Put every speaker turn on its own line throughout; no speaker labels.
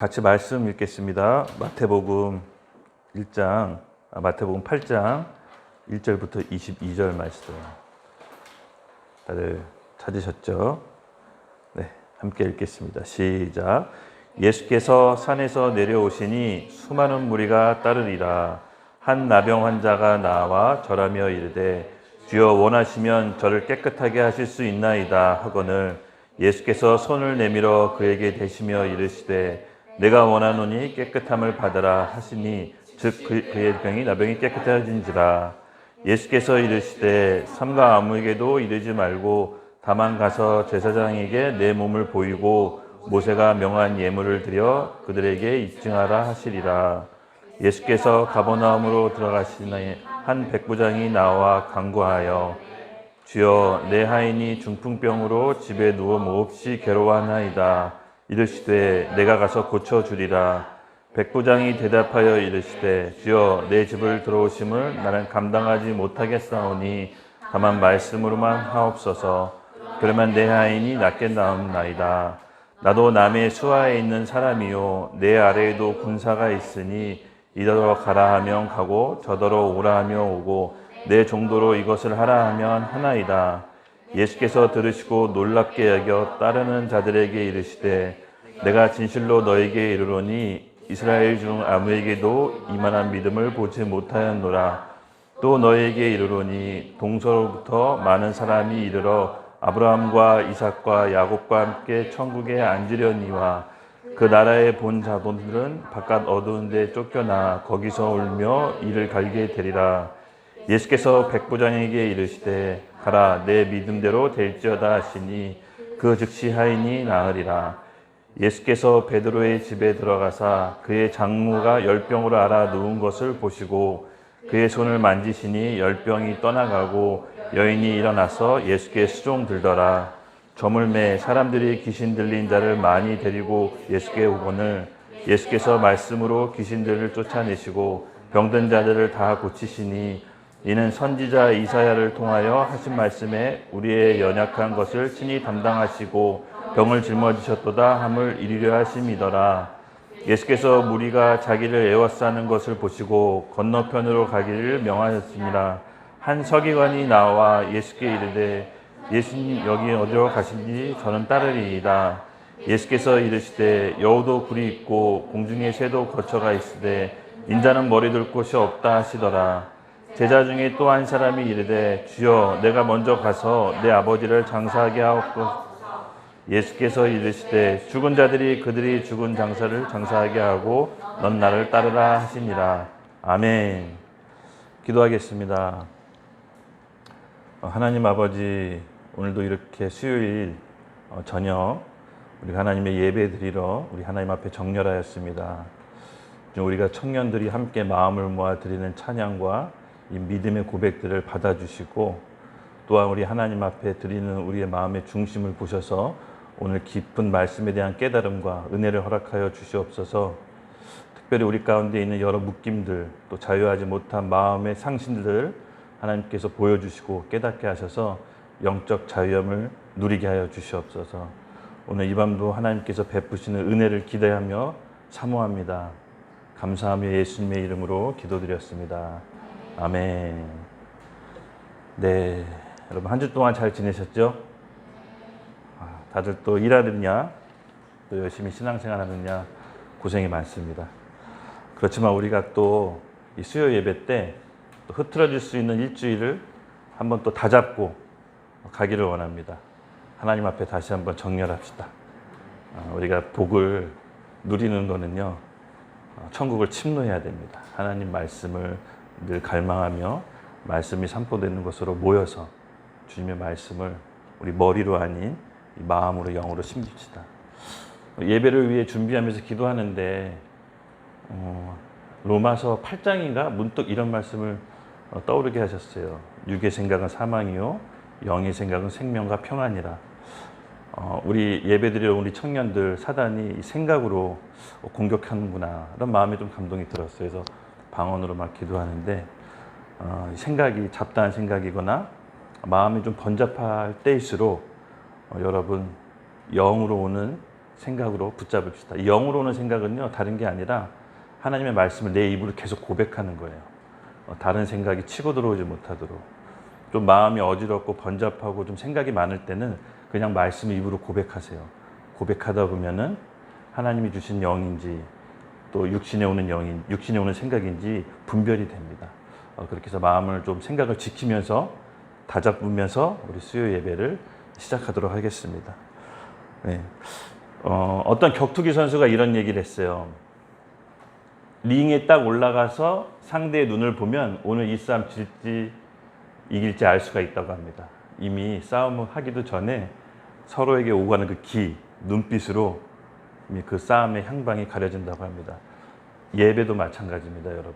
같이 말씀 읽겠습니다. 마태복음 8장 1절부터 22절 말씀. 다들 찾으셨죠? 네, 함께 읽겠습니다. 시작. 예수께서 산에서 내려오시니 수많은 무리가 따르리라. 한 나병 환자가 나와 절하며 이르되 주여 원하시면 저를 깨끗하게 하실 수 있나이다 하거늘 예수께서 손을 내밀어 그에게 대시며 이르시되 내가 원하노니 깨끗함을 받으라 하시니 즉 그의 병이 나병이 깨끗해진지라. 예수께서 이르시되 삼가 아무에게도 이르지 말고 다만 가서 제사장에게 내 몸을 보이고 모세가 명한 예물을 드려 그들에게 입증하라 하시리라. 예수께서 가버나움으로 들어가시니 한 백부장이 나와 간구하여 주여 내 하인이 중풍병으로 집에 누워 몹시 괴로워하나이다. 이르시되 내가 가서 고쳐주리라. 백부장이 대답하여 이르시되 주여 내 집을 들어오심을 나는 감당하지 못하겠사오니 다만 말씀으로만 하옵소서. 그러면 내 하인이 낫게 나옵나이다. 나도 남의 수하에 있는 사람이요 내 아래에도 군사가 있으니 이더러 가라 하면 가고 저더러 오라 하며 오고 내 정도로 이것을 하라 하면 하나이다. 예수께서 들으시고 놀랍게 여겨 따르는 자들에게 이르시되 내가 진실로 너에게 이르노니 이스라엘 중 아무에게도 이만한 믿음을 보지 못하였노라. 또 너에게 이르노니 동서로부터 많은 사람이 이르러 아브라함과 이삭과 야곱과 함께 천국에 앉으려니와 그 나라에 본 자본들은 바깥 어두운 데 쫓겨나 거기서 울며 이를 갈게 되리라. 예수께서 백부장에게 이르시되 가라 내 믿음대로 될지어다 하시니 그 즉시 하인이 나으리라. 예수께서 베드로의 집에 들어가사 그의 장모가 열병으로 앓아 누운 것을 보시고 그의 손을 만지시니 열병이 떠나가고 여인이 일어나서 예수께 수종들더라. 저물매 사람들이 귀신 들린 자를 많이 데리고 예수께 오거늘 예수께서 말씀으로 귀신들을 쫓아내시고 병든 자들을 다 고치시니 이는 선지자 이사야를 통하여 하신 말씀에 우리의 연약한 것을 친히 담당하시고 병을 짊어지셨도다 함을 이루려 하심이더라. 예수께서 무리가 자기를 에워싸는 것을 보시고 건너편으로 가기를 명하셨습니다. 한 서기관이 나와 예수께 이르되 예수님 여기 어디로 가신지 저는 따르리이다. 예수께서 이르시되 여우도 굴이 있고 공중에 새도 거처가 있으되 인자는 머리 둘 곳이 없다 하시더라. 제자 중에 또 한 사람이 이르되 주여 내가 먼저 가서 내 아버지를 장사하게 하옵소서. 예수께서 이르시되 죽은 자들이 그들이 죽은 장사를 장사하게 하고 넌 나를 따르라 하시니라. 아멘. 기도하겠습니다. 하나님 아버지, 오늘도 이렇게 수요일 저녁 우리 하나님의 예배 드리러 우리 하나님 앞에 정렬하였습니다. 우리가 청년들이 함께 마음을 모아 드리는 찬양과 이 믿음의 고백들을 받아주시고 또한 우리 하나님 앞에 드리는 우리의 마음의 중심을 보셔서 오늘 깊은 말씀에 대한 깨달음과 은혜를 허락하여 주시옵소서. 특별히 우리 가운데 있는 여러 묶임들 또 자유하지 못한 마음의 상신들 하나님께서 보여주시고 깨닫게 하셔서 영적 자유함을 누리게 하여 주시옵소서. 오늘 이 밤도 하나님께서 베푸시는 은혜를 기대하며 사모합니다. 감사하며 예수님의 이름으로 기도드렸습니다. 아멘. 네, 여러분 한 주 동안 잘 지내셨죠? 다들 또 일하느냐 또 열심히 신앙생활 하느냐 고생이 많습니다. 그렇지만 우리가 또 이 수요 예배 때 또 흐트러질 수 있는 일주일을 한번 또 다잡고 가기를 원합니다. 하나님 앞에 다시 한번 정렬합시다. 우리가 복을 누리는 거는요 천국을 침노해야 됩니다. 하나님 말씀을 늘 갈망하며 말씀이 선포되는 것으로 모여서 주님의 말씀을 우리 머리로 아닌 이 마음으로 영으로 심깁시다. 예배를 위해 준비하면서 기도하는데 로마서 8장인가 문득 이런 말씀을 떠오르게 하셨어요. 육의 생각은 사망이요 영의 생각은 생명과 평안이라. 우리 예배드리러 우리 청년들 사단이 생각으로 공격하는구나 이런 마음에 좀 감동이 들었어요. 그래서 방언으로 막 기도하는데 생각이 잡다한 생각이거나 마음이 좀 번잡할 때일수록 여러분 영으로 오는 생각으로 붙잡읍시다. 이 영으로 오는 생각은요, 다른 게 아니라 하나님의 말씀을 내 입으로 계속 고백하는 거예요. 다른 생각이 치고 들어오지 못하도록. 좀 마음이 어지럽고 번잡하고 좀 생각이 많을 때는 그냥 말씀을 입으로 고백하세요. 고백하다 보면은 하나님이 주신 영인지 또 육신에 오는 영인, 육신에 오는 생각인지 분별이 됩니다. 그렇게 해서 마음을 좀 생각을 지키면서 다잡으면서 우리 수요 예배를 시작하도록 하겠습니다. 네. 어떤 격투기 선수가 이런 얘기를 했어요. 링에 딱 올라가서 상대의 눈을 보면 오늘 이 싸움 질지 이길지 알 수가 있다고 합니다. 이미 싸움을 하기도 전에 서로에게 오가는 그 눈빛으로 이미 그 싸움의 향방이 가려진다고 합니다. 예배도 마찬가지입니다, 여러분.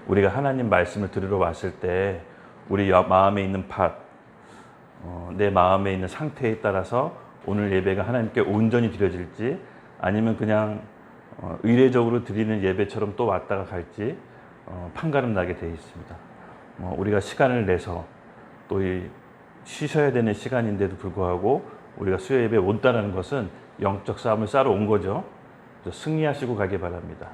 우리가 하나님 말씀을 들으러 왔을 때 우리 마음에 있는 내 마음에 있는 상태에 따라서 오늘 예배가 하나님께 온전히 드려질지 아니면 그냥 의례적으로 드리는 예배처럼 또 왔다가 갈지 판가름 나게 되어 있습니다. 우리가 시간을 내서 또 쉬셔야 되는 시간인데도 불구하고 우리가 수요 예배에 온다는 것은 영적 싸움을 싸러 온 거죠. 승리하시고 가기 바랍니다.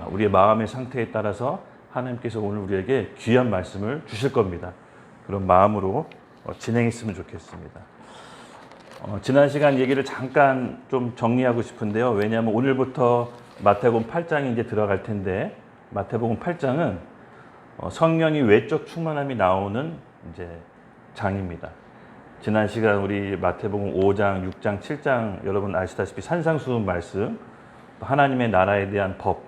우리의 마음의 상태에 따라서 하나님께서 오늘 우리에게 귀한 말씀을 주실 겁니다. 그런 마음으로 진행했으면 좋겠습니다. 지난 시간 얘기를 잠깐 좀 정리하고 싶은데요. 왜냐하면 오늘부터 마태복음 8장이 이제 들어갈 텐데 마태복음 8장은 성령이 외적 충만함이 나오는 이제 장입니다. 지난 시간 우리 마태복음 5장, 6장, 7장 여러분 아시다시피 산상수훈 말씀, 하나님의 나라에 대한 법,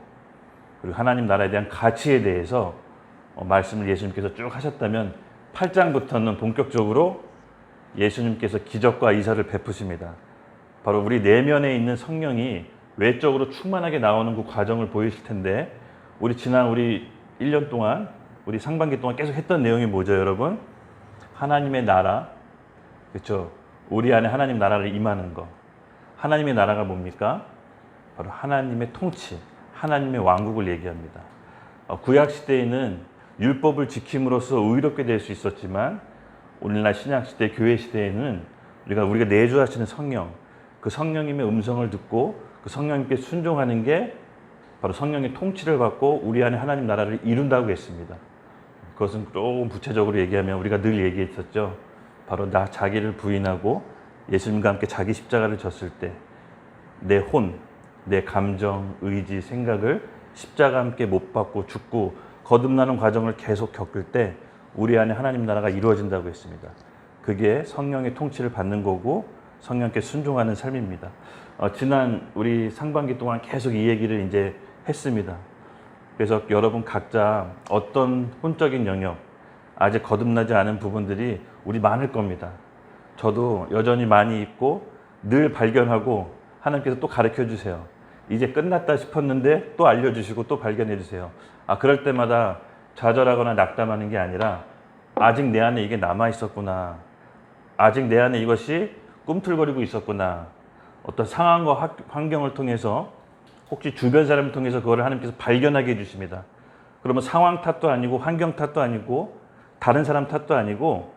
그리고 하나님 나라에 대한 가치에 대해서 말씀을 예수님께서 쭉 하셨다면 8장부터는 본격적으로 예수님께서 기적과 이사를 베푸십니다. 바로 우리 내면에 있는 성령이 외적으로 충만하게 나오는 그 과정을 보이실 텐데 지난 1년 동안 우리 상반기 동안 계속 했던 내용이 뭐죠, 여러분? 하나님의 나라, 그렇죠? 우리 안에 하나님 나라를 임하는 거. 하나님의 나라가 뭡니까? 바로 하나님의 통치, 하나님의 왕국을 얘기합니다. 구약 시대에는 율법을 지킴으로써 의롭게 될 수 있었지만 오늘날 신약 시대, 교회 시대에는 우리가 내주하시는 성령, 그 성령님의 음성을 듣고 그 성령님께 순종하는 게 바로 성령의 통치를 받고 우리 안에 하나님 나라를 이룬다고 했습니다. 그것은 조금 구체적으로 얘기하면 우리가 늘 얘기했었죠. 바로 자기를 부인하고 예수님과 함께 자기 십자가를 졌을 때 내 혼, 내 감정, 의지, 생각을 십자가와 함께 못 박고 죽고 거듭나는 과정을 계속 겪을 때 우리 안에 하나님 나라가 이루어진다고 했습니다. 그게 성령의 통치를 받는 거고 성령께 순종하는 삶입니다. 지난 우리 상반기 동안 계속 이 얘기를 이제 했습니다. 그래서 여러분 각자 어떤 혼적인 영역, 아직 거듭나지 않은 부분들이 우리 많을 겁니다. 저도 여전히 많이 있고 늘 발견하고 하나님께서 또 가르쳐 주세요. 이제 끝났다 싶었는데 또 알려주시고 또 발견해 주세요. 그럴 때마다 좌절하거나 낙담하는 게 아니라 아직 내 안에 이게 남아 있었구나. 아직 내 안에 이것이 꿈틀거리고 있었구나. 어떤 상황과 환경을 통해서 혹시 주변 사람을 통해서 그거를 하나님께서 발견하게 해주십니다. 그러면 상황 탓도 아니고 환경 탓도 아니고 다른 사람 탓도 아니고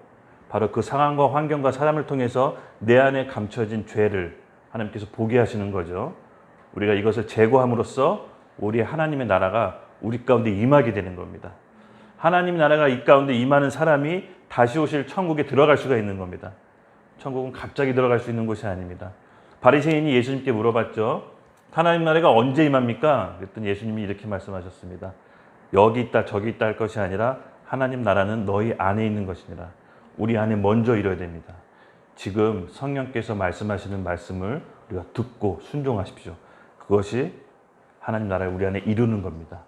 바로 그 상황과 환경과 사람을 통해서 내 안에 감춰진 죄를 하나님께서 보게 하시는 거죠. 우리가 이것을 제거함으로써 우리 하나님의 나라가 우리 가운데 임하게 되는 겁니다. 하나님 나라가 이 가운데 임하는 사람이 다시 오실 천국에 들어갈 수가 있는 겁니다. 천국은 갑자기 들어갈 수 있는 곳이 아닙니다. 바리새인이 예수님께 물어봤죠. 하나님 나라가 언제 임합니까? 그랬더니 예수님이 이렇게 말씀하셨습니다. 여기 있다 저기 있다 할 것이 아니라 하나님 나라는 너희 안에 있는 것이니라. 우리 안에 먼저 이뤄야 됩니다. 지금 성령께서 말씀하시는 말씀을 우리가 듣고 순종하십시오. 그것이 하나님 나라를 우리 안에 이루는 겁니다.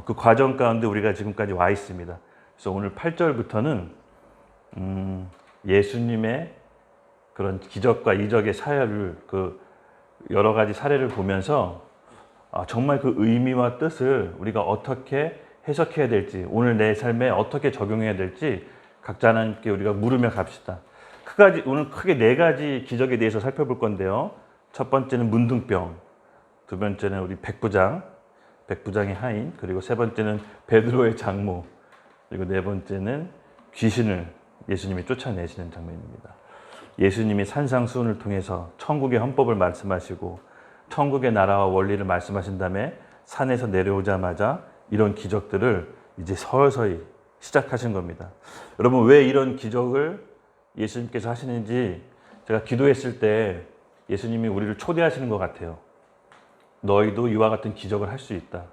그 과정 가운데 우리가 지금까지 와 있습니다. 그래서 오늘 8절부터는 예수님의 그런 기적과 이적의 사회를 여러 가지 사례를 보면서 정말 그 의미와 뜻을 우리가 어떻게 해석해야 될지, 오늘 내 삶에 어떻게 적용해야 될지 각자 하나님께 우리가 물으며 갑시다. 오늘 크게 4가지 기적에 대해서 살펴볼 건데요. 첫 번째는 문둥병, 두 번째는 우리 백부장의 하인, 그리고 세 번째는 베드로의 장모, 그리고 네 번째는 귀신을 예수님이 쫓아내시는 장면입니다. 예수님이 산상수훈을 통해서 천국의 헌법을 말씀하시고 천국의 나라와 원리를 말씀하신 다음에 산에서 내려오자마자 이런 기적들을 이제 서서히 시작하신 겁니다. 여러분, 왜 이런 기적을 예수님께서 하시는지 제가 기도했을 때 예수님이 우리를 초대하시는 것 같아요. 너희도 이와 같은 기적을 할 수 있다.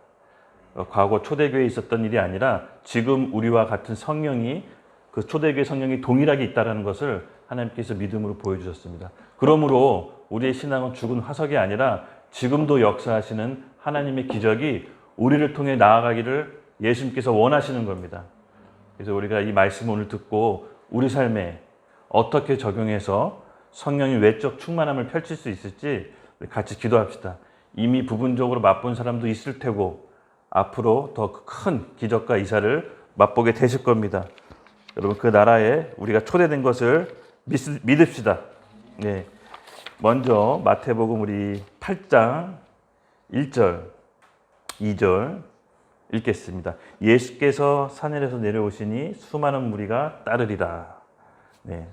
과거 초대교회에 있었던 일이 아니라 지금 우리와 같은 성령이, 그 초대교회 성령이 동일하게 있다는 것을 하나님께서 믿음으로 보여주셨습니다. 그러므로 우리의 신앙은 죽은 화석이 아니라 지금도 역사하시는 하나님의 기적이 우리를 통해 나아가기를 예수님께서 원하시는 겁니다. 그래서 우리가 이 말씀을 오늘 듣고 우리 삶에 어떻게 적용해서 성령의 외적 충만함을 펼칠 수 있을지 같이 기도합시다. 이미 부분적으로 맛본 사람도 있을 테고 앞으로 더 큰 기적과 이사를 맛보게 되실 겁니다. 여러분, 그 나라에 우리가 초대된 것을 믿읍시다. 네. 먼저 마태복음 우리 8장 1절, 2절 읽겠습니다. 예수께서 산에서 내려오시니 수많은 무리가 따르리라. 네.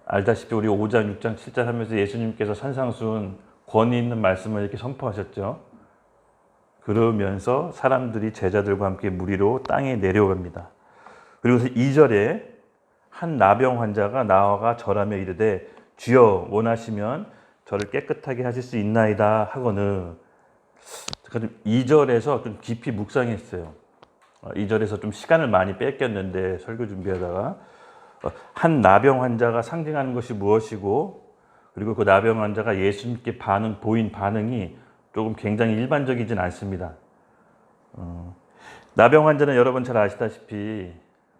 알다시피 우리 5장, 6장, 7장 하면서 예수님께서 산상수훈 권위 있는 말씀을 이렇게 선포하셨죠. 그러면서 사람들이 제자들과 함께 무리로 땅에 내려갑니다. 그리고 2절에 한 나병 환자가 나아가 절하며 이르되 주여 원하시면 저를 깨끗하게 하실 수 있나이다 하거늘. 2절에서 좀 깊이 묵상했어요. 2절에서 좀 시간을 많이 뺏겼는데 설교 준비하다가 한 나병 환자가 상징하는 것이 무엇이고, 그리고 그 나병 환자가 예수님께 보인 반응이 조금 굉장히 일반적이진 않습니다. 나병 환자는 여러분 잘 아시다시피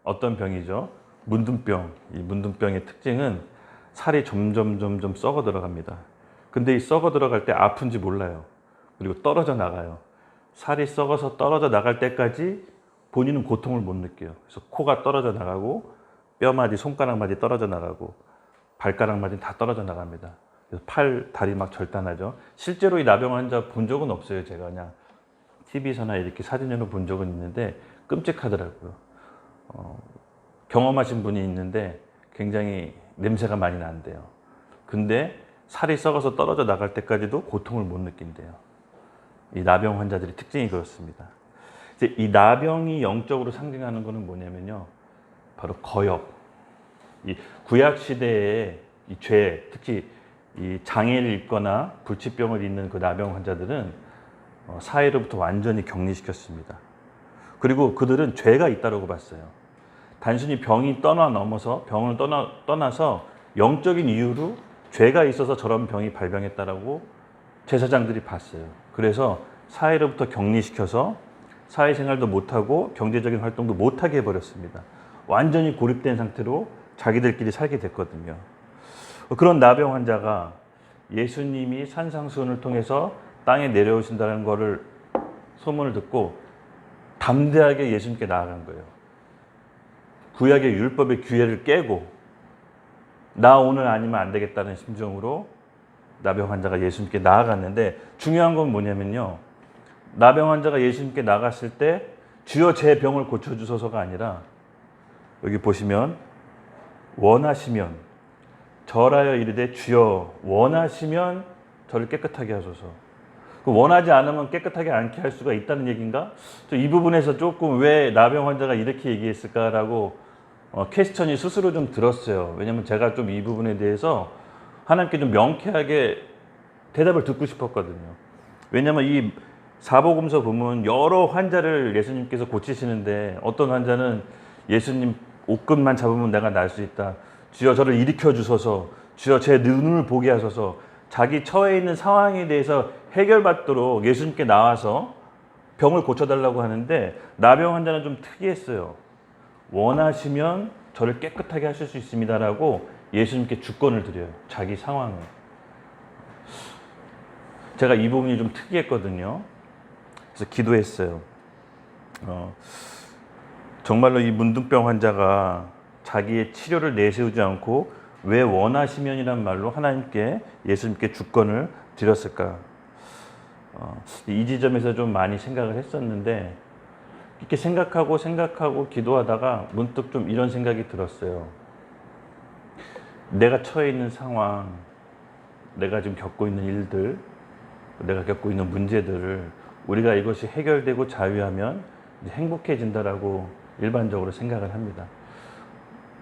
어떤 병이죠? 문둥병. 이 문둥병의 특징은 살이 점점 썩어 들어갑니다. 근데 이 썩어 들어갈 때 아픈지 몰라요. 그리고 떨어져 나가요. 살이 썩어서 떨어져 나갈 때까지 본인은 고통을 못 느껴요. 그래서 코가 떨어져 나가고 뼈마디, 손가락마디 떨어져 나가고 발가락마디 다 떨어져 나갑니다. 그래서 팔, 다리 막 절단하죠. 실제로 이 나병 환자 본 적은 없어요. 제가 그냥 TV에서나 이렇게 사진으로 본 적은 있는데 끔찍하더라고요. 경험하신 분이 있는데 굉장히 냄새가 많이 난대요. 근데 살이 썩어서 떨어져 나갈 때까지도 고통을 못 느낀대요. 이 나병 환자들의 특징이 그렇습니다. 이제 이 나병이 영적으로 상징하는 것은 뭐냐면요, 바로 거역. 이 구약 시대의 이 죄, 특히 이 장애를 입거나 불치병을 입는 그 나병 환자들은 사회로부터 완전히 격리시켰습니다. 그리고 그들은 죄가 있다고 봤어요. 단순히 병을 떠나서 영적인 이유로 죄가 있어서 저런 병이 발병했다라고 제사장들이 봤어요. 그래서 사회로부터 격리시켜서 사회생활도 못하고 경제적인 활동도 못하게 해버렸습니다. 완전히 고립된 상태로 자기들끼리 살게 됐거든요. 그런 나병 환자가 예수님이 산상수훈을 통해서 땅에 내려오신다는 것을 소문을 듣고 담대하게 예수님께 나아간 거예요. 구약의 율법의 규례를 깨고 나 오늘 아니면 안 되겠다는 심정으로 나병 환자가 예수님께 나아갔는데, 중요한 건 뭐냐면요, 나병 환자가 예수님께 나갔을 때 주여 제 병을 고쳐주소서가 아니라 여기 보시면 원하시면 절하여 이르되 주여 원하시면 저를 깨끗하게 하소서. 원하지 않으면 깨끗하게 않게 할 수가 있다는 얘기인가? 이 부분에서 조금 왜 나병 환자가 이렇게 얘기했을까라고 퀘스천이 스스로 좀 들었어요. 왜냐면 제가 좀 이 부분에 대해서 하나님께 좀 명쾌하게 대답을 듣고 싶었거든요. 왜냐면 이 사복음서 보면 여러 환자를 예수님께서 고치시는데, 어떤 환자는 예수님 옷끝만 잡으면 내가 날 수 있다. 주여 저를 일으켜 주소서. 주여 제 눈을 보게 하소서. 자기 처해 있는 상황에 대해서 해결받도록 예수님께 나와서 병을 고쳐달라고 하는데, 나병 환자는 좀 특이했어요. 원하시면 저를 깨끗하게 하실 수 있습니다라고 예수님께 주권을 드려요. 자기 상황을. 제가 이 부분이 좀 특이했거든요. 그래서 기도했어요. 정말로 이 문둥병 환자가 자기의 치료를 내세우지 않고 왜 원하시면이란 말로 하나님께, 예수님께 주권을 드렸을까? 이 지점에서 좀 많이 생각을 했었는데, 이렇게 생각하고 기도하다가 문득 좀 이런 생각이 들었어요. 내가 처해 있는 상황, 내가 지금 겪고 있는 일들, 내가 겪고 있는 문제들을 우리가 이것이 해결되고 자유하면 이제 행복해진다라고 일반적으로 생각을 합니다.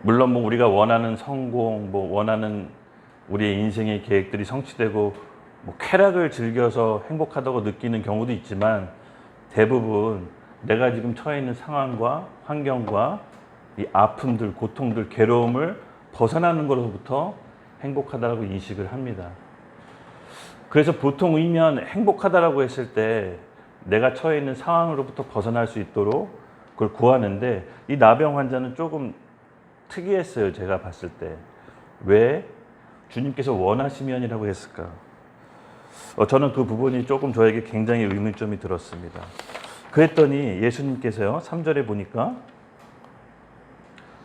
물론 뭐 우리가 원하는 성공, 뭐 원하는 우리의 인생의 계획들이 성취되고 뭐 쾌락을 즐겨서 행복하다고 느끼는 경우도 있지만 대부분 내가 지금 처해 있는 상황과 환경과 이 아픔들, 고통들, 괴로움을 벗어나는 것으로부터 행복하다라고 인식을 합니다. 그래서 보통 의미한 행복하다라고 했을 때 내가 처해 있는 상황으로부터 벗어날 수 있도록 그걸 구하는데 이 나병 환자는 조금 특이했어요. 제가 봤을 때. 왜 주님께서 원하시면이라고 했을까? 저는 그 부분이 조금 저에게 굉장히 의문점이 들었습니다. 그랬더니 예수님께서요. 3절에 보니까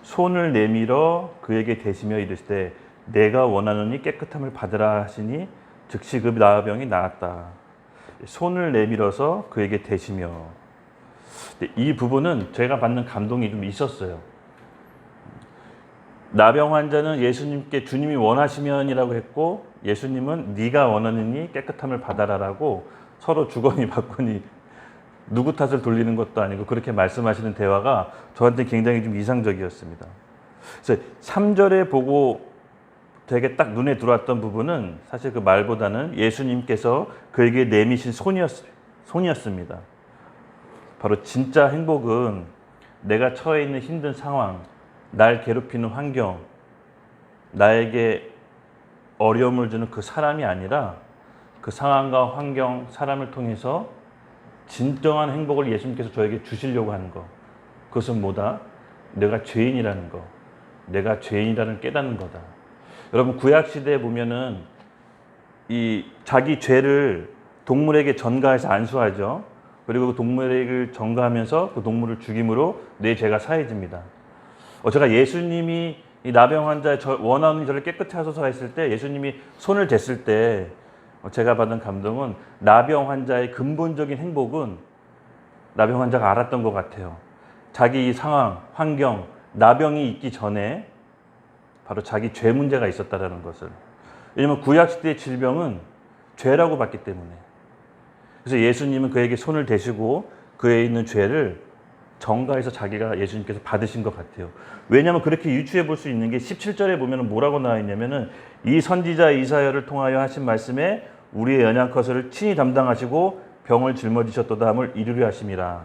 손을 내밀어 그에게 대시며 이르시되 내가 원하노니 깨끗함을 받으라 하시니 즉시 그 나병이 나았다. 손을 내밀어서 그에게 대시며. 이 부분은 제가 받는 감동이 좀 있었어요. 나병 환자는 예수님께 주님이 원하시면이라고 했고 예수님은 네가 원하느니 깨끗함을 받아라라고 서로 주거니 받거니 누구 탓을 돌리는 것도 아니고 그렇게 말씀하시는 대화가 저한테 굉장히 좀 이상적이었습니다. 그래서 3절에 보고 되게 딱 눈에 들어왔던 부분은 사실 그 말보다는 예수님께서 그에게 내미신 손이었습니다. 바로 진짜 행복은 내가 처해 있는 힘든 상황, 날 괴롭히는 환경, 나에게 어려움을 주는 그 사람이 아니라 그 상황과 환경, 사람을 통해서 진정한 행복을 예수님께서 저에게 주시려고 하는 것. 그것은 뭐다? 내가 죄인이라는 것. 내가 죄인이라는 깨닫는 거다. 여러분 구약시대에 보면은 이 자기 죄를 동물에게 전가해서 안수하죠. 그리고 그 동물에게 전가하면서 그 동물을 죽임으로 내 죄가 사해집니다. 제가 예수님이 이 나병 환자의 원하는 저를 깨끗게 하소서 했을 때 예수님이 손을 댔을 때 제가 받은 감동은 나병 환자의 근본적인 행복은 나병 환자가 알았던 것 같아요. 자기 상황, 환경, 나병이 있기 전에 바로 자기 죄 문제가 있었다는 것을. 왜냐하면 구약시대의 질병은 죄라고 봤기 때문에. 그래서 예수님은 그에게 손을 대시고 그에 있는 죄를 전가해서 자기가 예수님께서 받으신 것 같아요. 왜냐하면 그렇게 유추해 볼 수 있는 게 17절에 보면 뭐라고 나와 있냐면은 이 선지자 이사야를 통하여 하신 말씀에 우리의 연약것을 친히 담당하시고 병을 짊어지셨도다 함을 이루려 하심이라.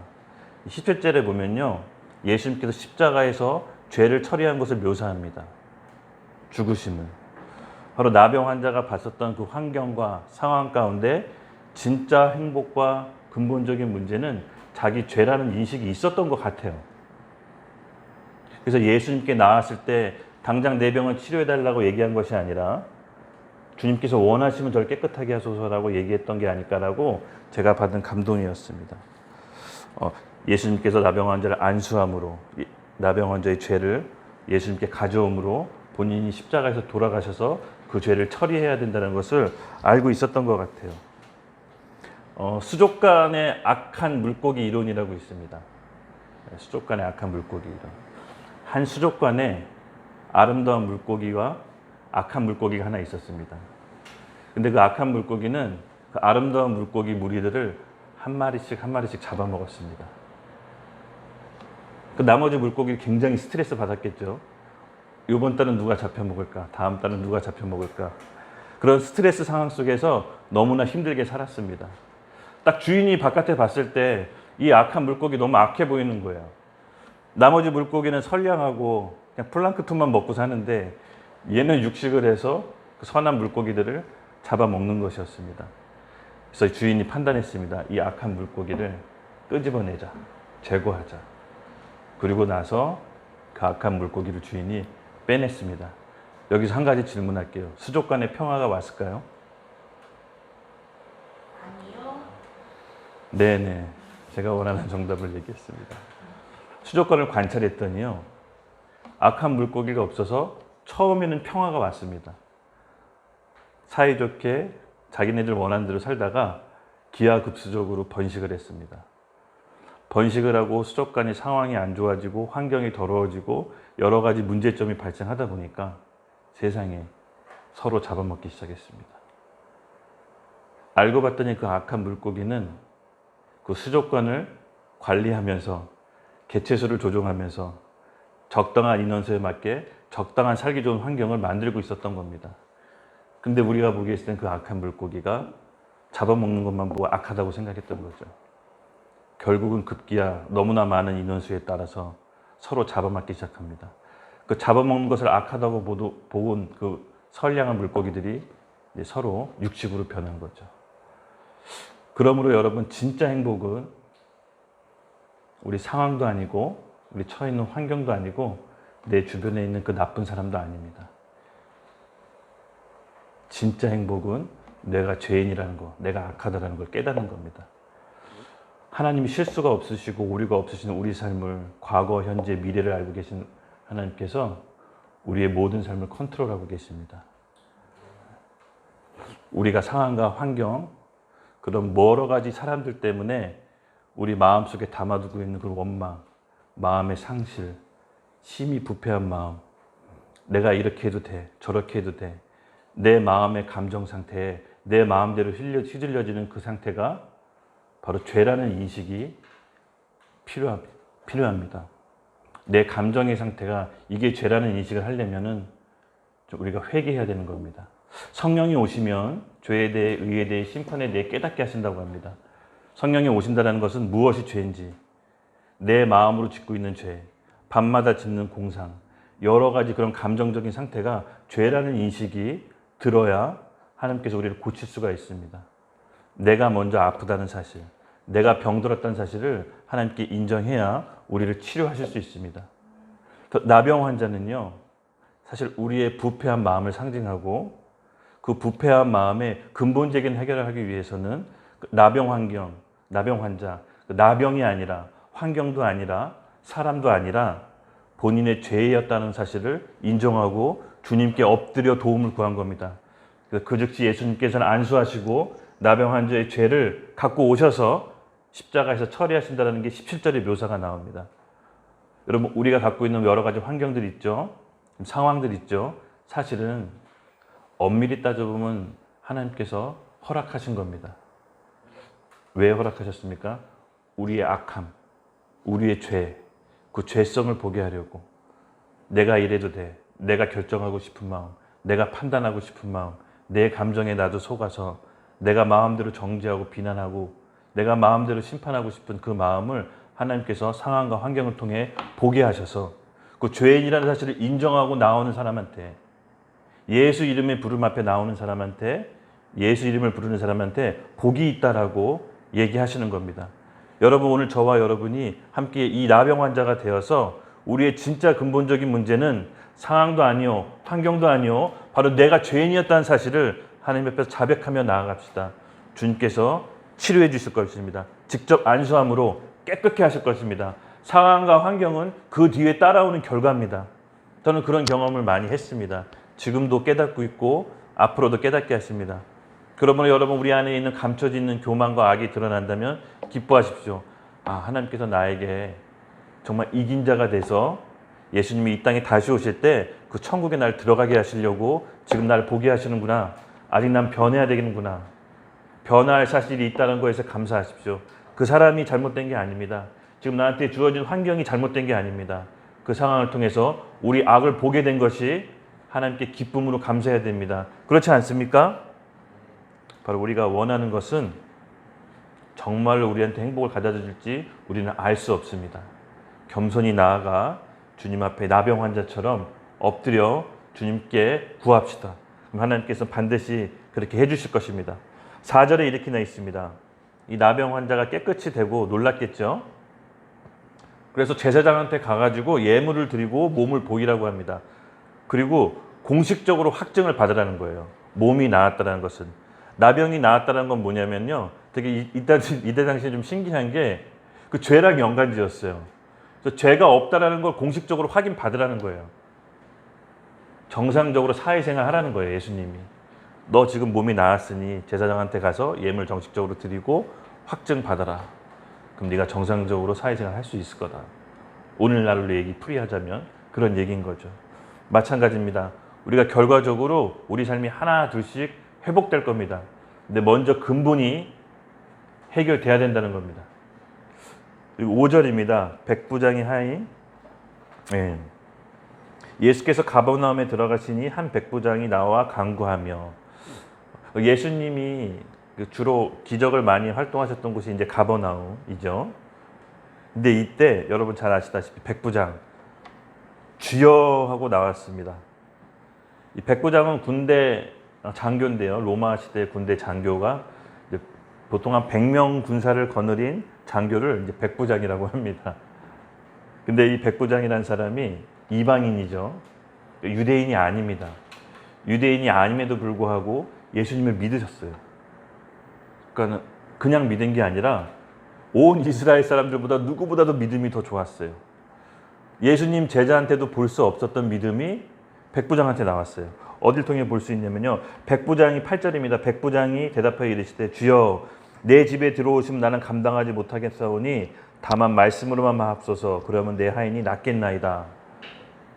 17절에 보면요. 예수님께서 십자가에서 죄를 처리한 것을 묘사합니다. 죽으심을. 바로 나병 환자가 봤었던 그 환경과 상황 가운데 진짜 행복과 근본적인 문제는 자기 죄라는 인식이 있었던 것 같아요. 그래서 예수님께 나왔을 때 당장 내 병을 치료해달라고 얘기한 것이 아니라 주님께서 원하시면 저를 깨끗하게 하소서라고 얘기했던 게 아닐까라고 제가 받은 감동이었습니다. 예수님께서 나병 환자를 안수함으로 나병 환자의 죄를 예수님께 가져옴으로 본인이 십자가에서 돌아가셔서 그 죄를 처리해야 된다는 것을 알고 있었던 것 같아요. 수족관의 악한 물고기 이론이라고 있습니다. 수족관의 악한 물고기 이론. 한 수족관에 아름다운 물고기와 악한 물고기가 하나 있었습니다. 근데 그 악한 물고기는 그 아름다운 물고기 무리들을 한 마리씩 한 마리씩 잡아먹었습니다. 그 나머지 물고기를 굉장히 스트레스 받았겠죠. 이번 달은 누가 잡혀먹을까? 다음 달은 누가 잡혀먹을까? 그런 스트레스 상황 속에서 너무나 힘들게 살았습니다. 딱 주인이 바깥에 봤을 때 이 악한 물고기 너무 악해 보이는 거예요. 나머지 물고기는 선량하고 그냥 플랑크톤만 먹고 사는데 얘는 육식을 해서 그 선한 물고기들을 잡아먹는 것이었습니다. 그래서 주인이 판단했습니다. 이 악한 물고기를 끄집어내자, 제거하자. 그리고 나서 그 악한 물고기를 주인이 빼냈습니다. 여기서 한 가지 질문할게요. 수족관에 평화가 왔을까요?
아니요.
네네. 제가 원하는 정답을 얘기했습니다. 수족관을 관찰했더니요. 악한 물고기가 없어서 처음에는 평화가 왔습니다. 사이좋게 자기네들 원하는 대로 살다가 기하급수적으로 번식을 했습니다. 번식을 하고 수족관이 상황이 안 좋아지고 환경이 더러워지고 여러 가지 문제점이 발생하다 보니까 세상에 서로 잡아먹기 시작했습니다. 알고 봤더니 그 악한 물고기는 그 수족관을 관리하면서 개체수를 조종하면서 적당한 인원수에 맞게 적당한 살기 좋은 환경을 만들고 있었던 겁니다. 근데 우리가 보기에 있을 땐 그 악한 물고기가 잡아먹는 것만 보고 악하다고 생각했던 거죠. 결국은 급기야 너무나 많은 인원수에 따라서 서로 잡아먹기 시작합니다. 그 잡아먹는 것을 악하다고 보고 그 선량한 물고기들이 이제 서로 육식으로 변한 거죠. 그러므로 여러분, 진짜 행복은 우리 상황도 아니고 우리 처해 있는 환경도 아니고 내 주변에 있는 그 나쁜 사람도 아닙니다. 진짜 행복은 내가 죄인이라는 거, 내가 악하다라는 걸 깨닫는 겁니다. 하나님이 실수가 없으시고 오류가 없으신 우리 삶을, 과거, 현재, 미래를 알고 계신 하나님께서 우리의 모든 삶을 컨트롤하고 계십니다. 우리가 상황과 환경, 그런 여러 가지 사람들 때문에 우리 마음속에 담아두고 있는 그 원망, 마음의 상실, 심히 부패한 마음, 내가 이렇게 해도 돼, 저렇게 해도 돼, 내 마음의 감정 상태에 내 마음대로 휘둘려지는 그 상태가 바로 죄라는 인식이 필요합니다. 내 감정의 상태가 이게 죄라는 인식을 하려면은 우리가 회개해야 되는 겁니다. 성령이 오시면 죄에 대해, 의에 대해, 심판에 대해 깨닫게 하신다고 합니다. 성령이 오신다는 것은 무엇이 죄인지, 내 마음으로 짓고 있는 죄, 밤마다 짓는 공상, 여러 가지 그런 감정적인 상태가 죄라는 인식이 들어야 하나님께서 우리를 고칠 수가 있습니다. 내가 먼저 아프다는 사실, 내가 병들었다는 사실을 하나님께 인정해야 우리를 치료하실 수 있습니다. 나병 환자는요, 사실 우리의 부패한 마음을 상징하고 그 부패한 마음의 근본적인 해결을 하기 위해서는 나병 환경, 나병 환자, 나병이 아니라 환경도 아니라 사람도 아니라 본인의 죄였다는 사실을 인정하고 주님께 엎드려 도움을 구한 겁니다. 그 즉시 예수님께서는 안수하시고 나병 환자의 죄를 갖고 오셔서 십자가에서 처리하신다는 게 17절의 묘사가 나옵니다. 여러분, 우리가 갖고 있는 여러 가지 환경들 있죠. 상황들 있죠. 사실은 엄밀히 따져보면 하나님께서 허락하신 겁니다. 왜 허락하셨습니까? 우리의 악함, 우리의 죄, 그 죄성을 보게 하려고. 내가 이래도 돼. 내가 결정하고 싶은 마음, 내가 판단하고 싶은 마음, 내 감정에 나도 속아서 내가 마음대로 정죄하고 비난하고 내가 마음대로 심판하고 싶은 그 마음을 하나님께서 상황과 환경을 통해 보게 하셔서 그 죄인이라는 사실을 인정하고 나오는 사람한테, 예수 이름의 부름 앞에 나오는 사람한테, 예수 이름을 부르는 사람한테 복이 있다라고 얘기하시는 겁니다. 여러분, 오늘 저와 여러분이 함께 이 나병 환자가 되어서 우리의 진짜 근본적인 문제는 상황도 아니요, 환경도 아니요, 바로 내가 죄인이었다는 사실을 하나님 앞에서 자백하며 나아갑시다. 주님께서 치료해 주실 것입니다. 직접 안수함으로 깨끗게 하실 것입니다. 상황과 환경은 그 뒤에 따라오는 결과입니다. 저는 그런 경험을 많이 했습니다. 지금도 깨닫고 있고 앞으로도 깨닫게 하십니다. 그러므로 여러분, 우리 안에 있는 감춰져 있는 교만과 악이 드러난다면 기뻐하십시오. 하나님께서 나에게 정말 이긴 자가 돼서 예수님이 이 땅에 다시 오실 때 그 천국에 날 들어가게 하시려고 지금 날 보게 하시는구나. 아직 난 변해야 되겠구나. 변화할 사실이 있다는 것에서 감사하십시오. 그 사람이 잘못된 게 아닙니다. 지금 나한테 주어진 환경이 잘못된 게 아닙니다. 그 상황을 통해서 우리 악을 보게 된 것이 하나님께 기쁨으로 감사해야 됩니다. 그렇지 않습니까? 바로 우리가 원하는 것은 정말로 우리한테 행복을 가져다 줄지 우리는 알 수 없습니다. 겸손히 나아가 주님 앞에 나병 환자처럼 엎드려 주님께 구합시다. 그럼 하나님께서 반드시 그렇게 해주실 것입니다. 4절에 이렇게 나 있습니다. 이 나병 환자가 깨끗이 되고 놀랐겠죠. 그래서 제사장한테 가가지고 예물을 드리고 몸을 보이라고 합니다. 그리고 공식적으로 확증을 받으라는 거예요. 몸이 나았다는 것은. 나병이 나았다는 건 뭐냐면요, 되게 이때 당시에 좀 신기한 게 그 죄랑 연관지었어요. 그래서 죄가 없다라는 걸 공식적으로 확인 받으라는 거예요. 정상적으로 사회생활 하라는 거예요. 예수님이. 너 지금 몸이 나았으니 제사장한테 가서 예물 정식적으로 드리고 확증 받아라. 그럼 네가 정상적으로 사회생활 할 수 있을 거다. 오늘날로 얘기 풀이하자면 그런 얘기인 거죠. 마찬가지입니다. 우리가 결과적으로 우리 삶이 하나 둘씩 회복될 겁니다. 근데 먼저 근본이 해결돼야 된다는 겁니다. 5절입니다. 백부장이 하인. 예. 예수께서 가버나움에 들어가시니 한 백부장이 나와 간구하며, 예수님이 주로 기적을 많이 활동하셨던 곳이 이제 가버나움이죠. 근데 이때 여러분 잘 아시다시피 백부장 주여 하고 나왔습니다. 이 백부장은 군대 장교인데요. 로마 시대 군대 장교가 보통 한 100명 군사를 거느린 장교를 이제 백부장이라고 합니다. 근데 이 백부장이라는 사람이 이방인이죠. 유대인이 아닙니다. 유대인이 아님에도 불구하고 예수님을 믿으셨어요. 그러니까 그냥 믿은 게 아니라 온 이스라엘 사람들보다 누구보다도 믿음이 더 좋았어요. 예수님 제자한테도 볼 수 없었던 믿음이 백부장한테 나왔어요. 어딜 통해 볼 수 있냐면요. 백부장이 8절입니다. 백부장이 대답하여 이르시되 주여 내 집에 들어오시면 나는 감당하지 못하겠사오니 다만 말씀으로만 마옵소서. 그러면 내 하인이 낫겠나이다.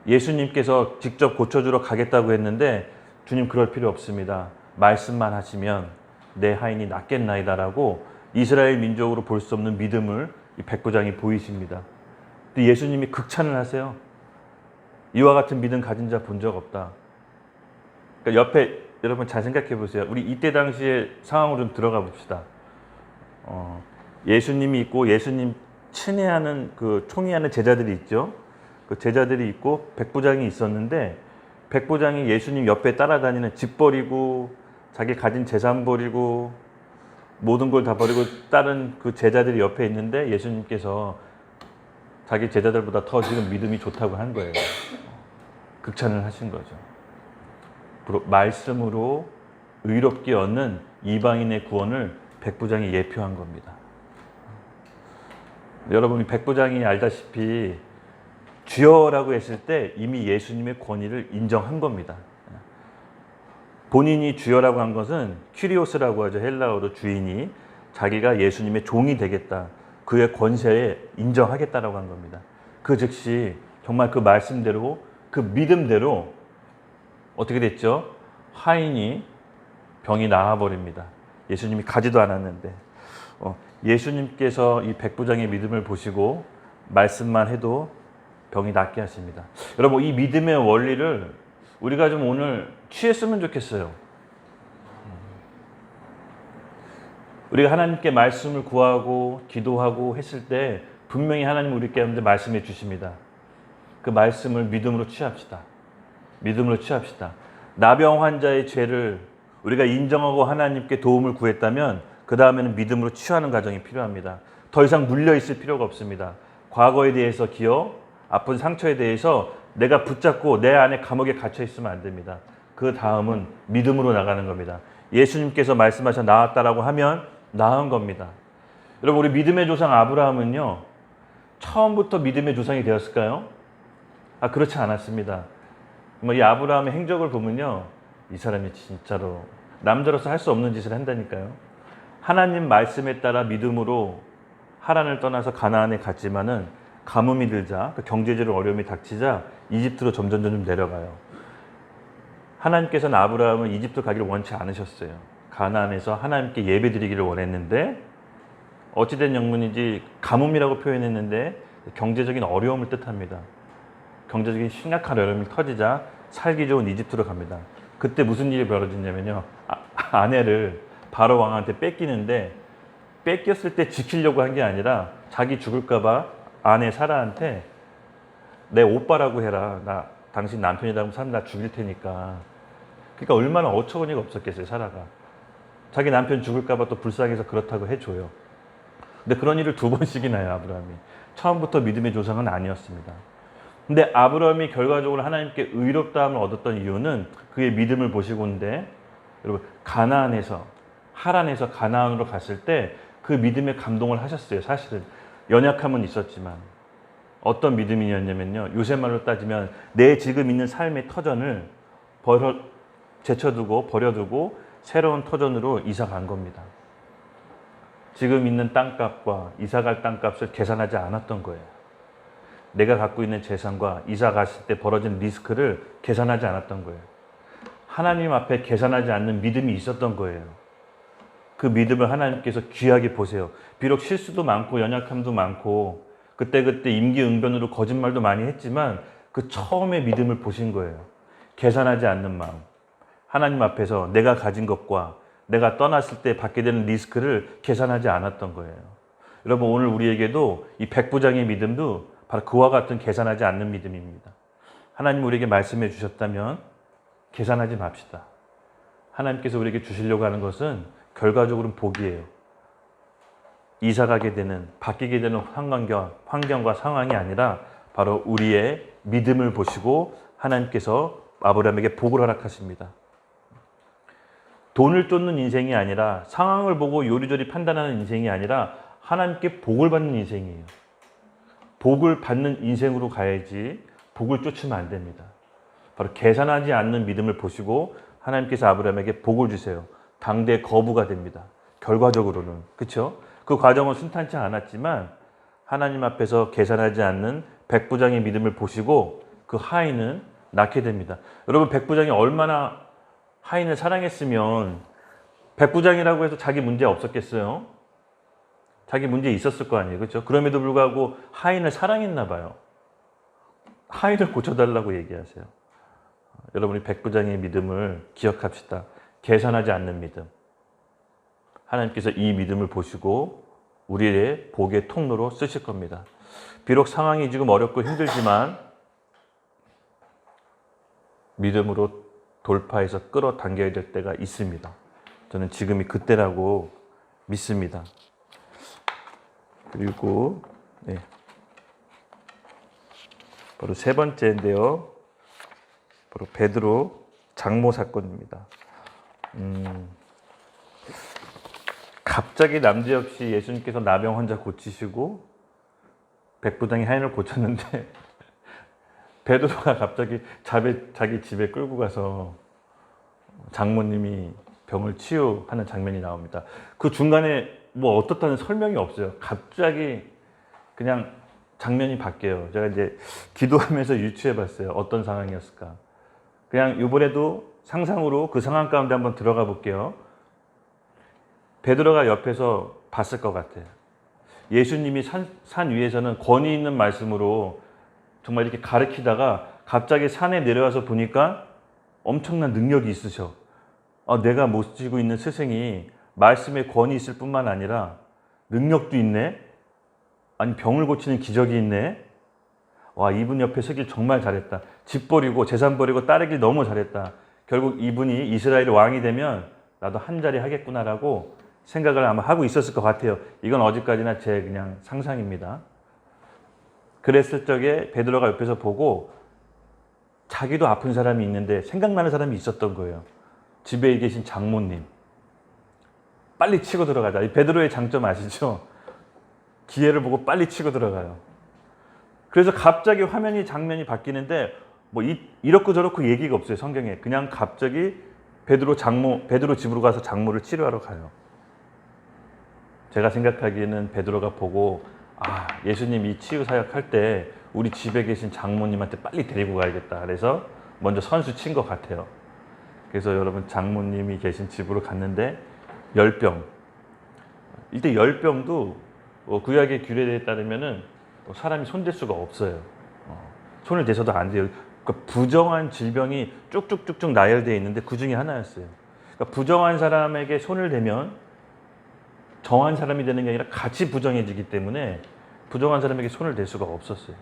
예수님께서 직접 고쳐주러 가겠다고 했는데 주님 그럴 필요 없습니다. 말씀만 하시면 내 하인이 낫겠나이다라고 이스라엘 민족으로 볼 수 없는 믿음을 이 백부장이 보이십니다. 근데 예수님이 극찬을 하세요. 이와 같은 믿음 가진 자 본 적 없다. 그러니까 옆에 여러분 잘 생각해 보세요. 우리 이때 당시의 상황으로 좀 들어가 봅시다. 예수님이 있고 예수님 친애하는 그 총애하는 제자들이 있죠. 그 제자들이 있고 백부장이 있었는데 백부장이 예수님 옆에 따라다니는 집 버리고 자기 가진 재산 버리고 모든 걸 다 버리고 다른 그 제자들이 옆에 있는데 예수님께서 자기 제자들보다 더 지금 믿음이 좋다고 한 거예요. 극찬을 하신 거죠. 말씀으로 의롭게 얻는 이방인의 구원을 백부장이 예표한 겁니다. 여러분이 백부장이 알다시피 주여라고 했을 때 이미 예수님의 권위를 인정한 겁니다. 본인이 주여라고 한 것은 큐리오스라고 하죠. 헬라어로 주인이 자기가 예수님의 종이 되겠다. 그의 권세에 인정하겠다라고 한 겁니다. 그 즉시 정말 그 말씀대로 그 믿음대로 어떻게 됐죠? 하인이 병이 나아버립니다. 예수님이 가지도 않았는데 예수님께서 이 백부장의 믿음을 보시고 말씀만 해도 병이 낫게 하십니다. 여러분 이 믿음의 원리를 우리가 좀 오늘 취했으면 좋겠어요. 우리가 하나님께 말씀을 구하고 기도하고 했을 때 분명히 하나님 우리께 말씀해 주십니다. 그 말씀을 믿음으로 취합시다. 믿음으로 취합시다. 나병 환자의 죄를 우리가 인정하고 하나님께 도움을 구했다면 그 다음에는 믿음으로 취하는 과정이 필요합니다. 더 이상 눌려 있을 필요가 없습니다. 과거에 대해서 기억, 아픈 상처에 대해서 내가 붙잡고 내 안에 감옥에 갇혀 있으면 안 됩니다. 그 다음은 믿음으로 나가는 겁니다. 예수님께서 말씀하셔 나았다라고 하면 나은 겁니다. 여러분 우리 믿음의 조상 아브라함은요. 처음부터 믿음의 조상이 되었을까요? 그렇지 않았습니다. 이 아브라함의 행적을 보면요. 이 사람이 진짜로 남자로서 할 수 없는 짓을 한다니까요. 하나님 말씀에 따라 믿음으로 하란을 떠나서 가나안에 갔지만은 가뭄이 들자 경제적으로 어려움이 닥치자 이집트로 점점 내려가요. 하나님께서는 아브라함은 이집트 가기를 원치 않으셨어요. 가나안에서 하나님께 예배드리기를 원했는데 어찌된 영문인지 가뭄이라고 표현했는데 경제적인 어려움을 뜻합니다. 경제적인 심각한 어려움이 터지자 살기 좋은 이집트로 갑니다. 그때 무슨 일이 벌어졌냐면요. 아내를 바로 왕한테 뺏기는데 뺏겼을 때 지키려고 한 게 아니라 자기 죽을까 봐 아내 사라한테 내 오빠라고 해라. 나 당신 남편이라고 하면 나 죽일 테니까. 그러니까 얼마나 어처구니가 없었겠어요. 사라가. 자기 남편 죽을까 봐 또 불쌍해서 그렇다고 해줘요. 근데 그런 일을 2번씩이나 해요. 아브라함이. 처음부터 믿음의 조상은 아니었습니다. 근데 아브라함이 결과적으로 하나님께 의롭다함을 얻었던 이유는 그의 믿음을 보시고인데 여러분 가나안에서 하란에서 가나안으로 갔을 때 그 믿음에 감동을 하셨어요. 사실은 연약함은 있었지만 어떤 믿음이었냐면요. 요새 말로 따지면 내 지금 있는 삶의 터전을 제쳐두고 버려두고 새로운 터전으로 이사 간 겁니다. 지금 있는 땅값과 이사 갈 땅값을 계산하지 않았던 거예요. 내가 갖고 있는 재산과 이사 갔을 때 벌어진 리스크를 계산하지 않았던 거예요. 하나님 앞에 계산하지 않는 믿음이 있었던 거예요. 그 믿음을 하나님께서 귀하게 보세요. 비록 실수도 많고 연약함도 많고 그때그때 임기응변으로 거짓말도 많이 했지만 그 처음에 믿음을 보신 거예요. 계산하지 않는 마음. 하나님 앞에서 내가 가진 것과 내가 떠났을 때 받게 되는 리스크를 계산하지 않았던 거예요. 여러분, 오늘 우리에게도 이 백부장의 믿음도 바로 그와 같은 계산하지 않는 믿음입니다. 하나님 우리에게 말씀해 주셨다면 계산하지 맙시다. 하나님께서 우리에게 주시려고 하는 것은 결과적으로는 복이에요. 이사 가게 되는, 바뀌게 되는 환경과 상황이 아니라 바로 우리의 믿음을 보시고 하나님께서 아브라함에게 복을 허락하십니다. 돈을 쫓는 인생이 아니라, 상황을 보고 요리조리 판단하는 인생이 아니라 하나님께 복을 받는 인생이에요. 복을 받는 인생으로 가야지 복을 쫓으면 안 됩니다. 바로 계산하지 않는 믿음을 보시고 하나님께서 아브라함에게 복을 주세요. 당대 거부가 됩니다. 결과적으로는. 그렇죠? 그 과정은 순탄치 않았지만 하나님 앞에서 계산하지 않는 백부장의 믿음을 보시고 그 하인은 낳게 됩니다. 여러분, 백부장이 얼마나 하인을 사랑했으면 백부장이라고 해서 자기 문제 없었겠어요? 자기 문제 있었을 거 아니에요. 그렇죠? 그럼에도 불구하고 하인을 사랑했나 봐요. 하인을 고쳐달라고 얘기하세요. 여러분이 백부장의 믿음을 기억합시다. 계산하지 않는 믿음. 하나님께서 이 믿음을 보시고 우리의 복의 통로로 쓰실 겁니다. 비록 상황이 지금 어렵고 힘들지만 믿음으로 돌파해서 끌어당겨야 될 때가 있습니다. 저는 지금이 그때라고 믿습니다. 그리고 바로 세 번째인데요. 바로 베드로 장모 사건입니다. 갑자기 남지없이 예수님께서 나병 환자 고치시고 백부장이 하인을 고쳤는데 베드로가 갑자기 자기 집에 끌고 가서 장모님이 병을 치유하는 장면이 나옵니다. 그 중간에 뭐 어떻다는 설명이 없어요. 갑자기 그냥 장면이 바뀌어요. 제가 이제 기도하면서 유추해 봤어요. 어떤 상황이었을까. 그냥 이번에도 상상으로 그 상황 가운데 한번 들어가 볼게요. 베드로가 옆에서 봤을 것 같아요. 예수님이 산 위에서는 권위 있는 말씀으로 정말 이렇게 가르치다가 갑자기 산에 내려와서 보니까 엄청난 능력이 있으셔. 내가 모시고 있는 스승이 말씀에 권위 있을 뿐만 아니라 능력도 있네. 아니, 병을 고치는 기적이 있네. 와, 이분 옆에 서길 정말 잘했다. 집 버리고 재산 버리고 따르길 너무 잘했다. 결국 이분이 이스라엘의 왕이 되면 나도 한 자리 하겠구나라고 생각을 아마 하고 있었을 것 같아요. 이건 어디까지나 제 그냥 상상입니다. 그랬을 적에 베드로가 옆에서 보고 자기도 아픈 사람이 있는데 생각나는 사람이 있었던 거예요. 집에 계신 장모님. 빨리 치고 들어가자. 이 베드로의 장점 아시죠? 기회를 보고 빨리 치고 들어가요. 그래서 갑자기 장면이 바뀌는데 뭐 이렇고 저렇고 얘기가 없어요. 성경에. 그냥 갑자기 베드로 집으로 가서 장모를 치료하러 가요. 제가 생각하기에는 베드로가 보고 예수님 이 치유 사역할 때 우리 집에 계신 장모님한테 빨리 데리고 가야겠다. 그래서 먼저 선수 친 것 같아요. 그래서 여러분, 장모님이 계신 집으로 갔는데 열병. 일단 열병도 구약의 규례에 따르면은 사람이 손댈 수가 없어요. 손을 대서도 안 돼요. 그러니까 부정한 질병이 쭉쭉쭉쭉 나열되어 있는데 그 중에 하나였어요. 그러니까 부정한 사람에게 손을 대면 정한 사람이 되는 게 아니라 같이 부정해지기 때문에 부정한 사람에게 손을 댈 수가 없었어요.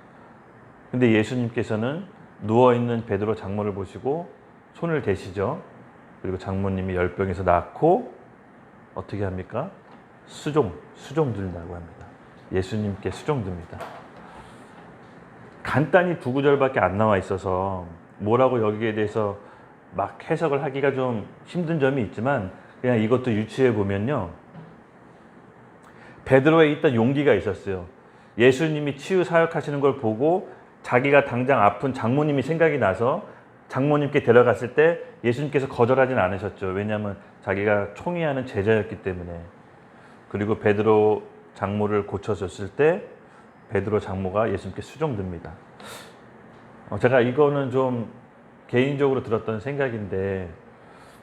근데 예수님께서는 누워있는 베드로 장모를 보시고 손을 대시죠. 그리고 장모님이 열병에서 낫고 어떻게 합니까? 수종 든다고 합니다. 예수님께 수종 듭니다. 간단히 두 구절밖에 안 나와 있어서 뭐라고 여기에 대해서 막 해석을 하기가 좀 힘든 점이 있지만 그냥 이것도 유추해 보면요. 베드로에 있던 용기가 있었어요. 예수님이 치유 사역하시는 걸 보고 자기가 당장 아픈 장모님이 생각이 나서 장모님께 데려갔을 때 예수님께서 거절하진 않으셨죠. 왜냐하면 자기가 총애하는 제자였기 때문에. 그리고 베드로 장모를 고쳐줬을 때 베드로 장모가 예수님께 수종듭니다. 제가 이거는 좀 개인적으로 들었던 생각인데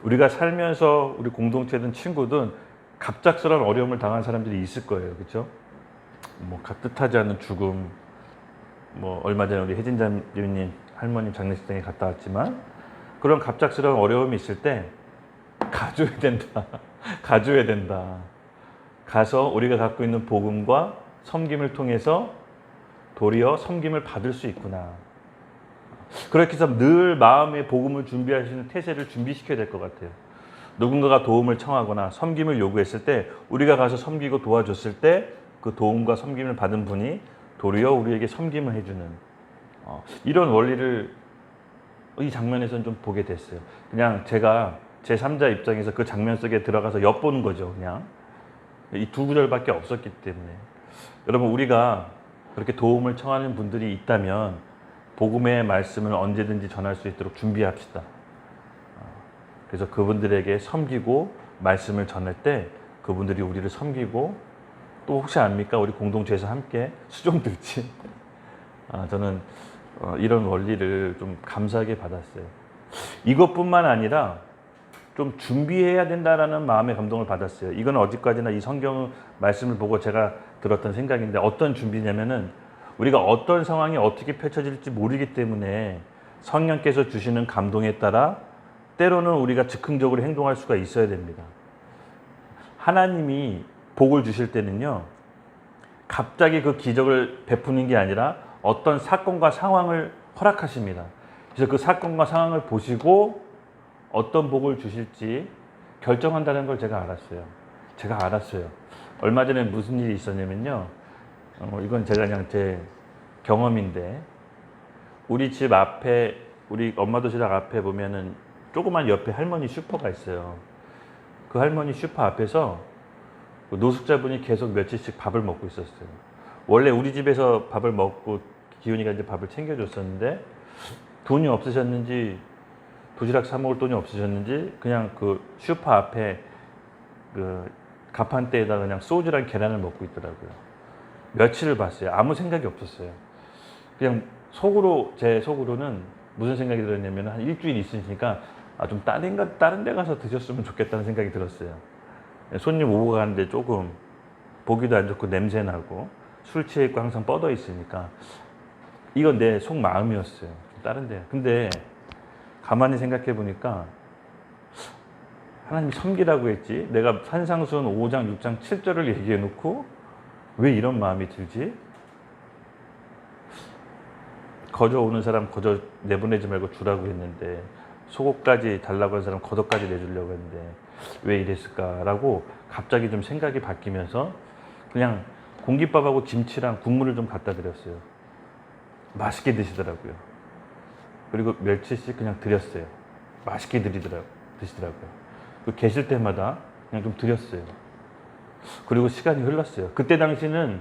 우리가 살면서 우리 공동체든 친구든 갑작스러운 어려움을 당한 사람들이 있을 거예요. 그렇죠? 뭐 뜻하지 않은 죽음, 뭐 얼마 전에 우리 혜진 자매님 할머니 장례식장에 갔다 왔지만 그런 갑작스러운 어려움이 있을 때 가줘야 된다. 가줘야 된다. 가서 우리가 갖고 있는 복음과 섬김을 통해서 도리어 섬김을 받을 수 있구나. 그렇게 해서 늘 마음에 복음을 준비하시는 태세를 준비시켜야 될 것 같아요. 누군가가 도움을 청하거나 섬김을 요구했을 때 우리가 가서 섬기고 도와줬을 때 그 도움과 섬김을 받은 분이 도리어 우리에게 섬김을 해주는 이런 원리를 이 장면에서는 좀 보게 됐어요. 그냥 제가 제3자 입장에서 그 장면 속에 들어가서 엿보는 거죠. 그냥 이 두 구절밖에 없었기 때문에. 여러분, 우리가 그렇게 도움을 청하는 분들이 있다면 복음의 말씀을 언제든지 전할 수 있도록 준비합시다. 그래서 그분들에게 섬기고 말씀을 전할 때 그분들이 우리를 섬기고 또 혹시 압니까? 우리 공동체에서 함께 수종 들지. 저는 이런 원리를 좀 감사하게 받았어요. 이것뿐만 아니라 좀 준비해야 된다라는 마음의 감동을 받았어요. 이건 어디까지나 이 성경 말씀을 보고 제가 들었던 생각인데 어떤 준비냐면은 우리가 어떤 상황이 어떻게 펼쳐질지 모르기 때문에 성령께서 주시는 감동에 따라 때로는 우리가 즉흥적으로 행동할 수가 있어야 됩니다. 하나님이 복을 주실 때는요, 갑자기 그 기적을 베푸는 게 아니라 어떤 사건과 상황을 허락하십니다. 그래서 그 사건과 상황을 보시고 어떤 복을 주실지 결정한다는 걸 제가 알았어요. 얼마 전에 무슨 일이 있었냐면요, 이건 제가 그냥 제 경험인데, 우리 집 앞에, 우리 엄마 도시락 앞에 보면은 조그만 옆에 할머니 슈퍼가 있어요. 그 할머니 슈퍼 앞에서 노숙자분이 계속 며칠씩 밥을 먹고 있었어요. 원래 우리 집에서 밥을 먹고 기훈이가 이제 밥을 챙겨줬었는데 돈이 없으셨는지 도시락 사 먹을 돈이 없으셨는지 그냥 그 슈퍼 앞에 그 가판대에다 그냥 소주랑 계란을 먹고 있더라고요. 며칠을 봤어요. 아무 생각이 없었어요. 그냥 제 속으로는 무슨 생각이 들었냐면 한 일주일 있으니까 좀 다른 데 가서 드셨으면 좋겠다는 생각이 들었어요. 손님 오고 가는데 조금 보기도 안 좋고 냄새 나고 술 취해 있고 항상 뻗어 있으니까 이건 내 속마음이었어요. 다른 데. 근데 가만히 생각해 보니까 하나님이 섬기라고 했지. 내가 산상수훈 5장, 6장, 7절을 얘기해 놓고 왜 이런 마음이 들지? 거저 오는 사람 거저 내보내지 말고 주라고 했는데 속옷까지 달라고 한 사람 겉옷까지 내주려고 했는데 왜 이랬을까라고 갑자기 좀 생각이 바뀌면서 그냥 공깃밥하고 김치랑 국물을 좀 갖다 드렸어요. 맛있게 드시더라고요. 그리고 멸치씩 그냥 드렸어요. 맛있게 드시더라고요. 계실 때마다 그냥 좀 드렸어요. 그리고 시간이 흘렀어요. 그때 당시는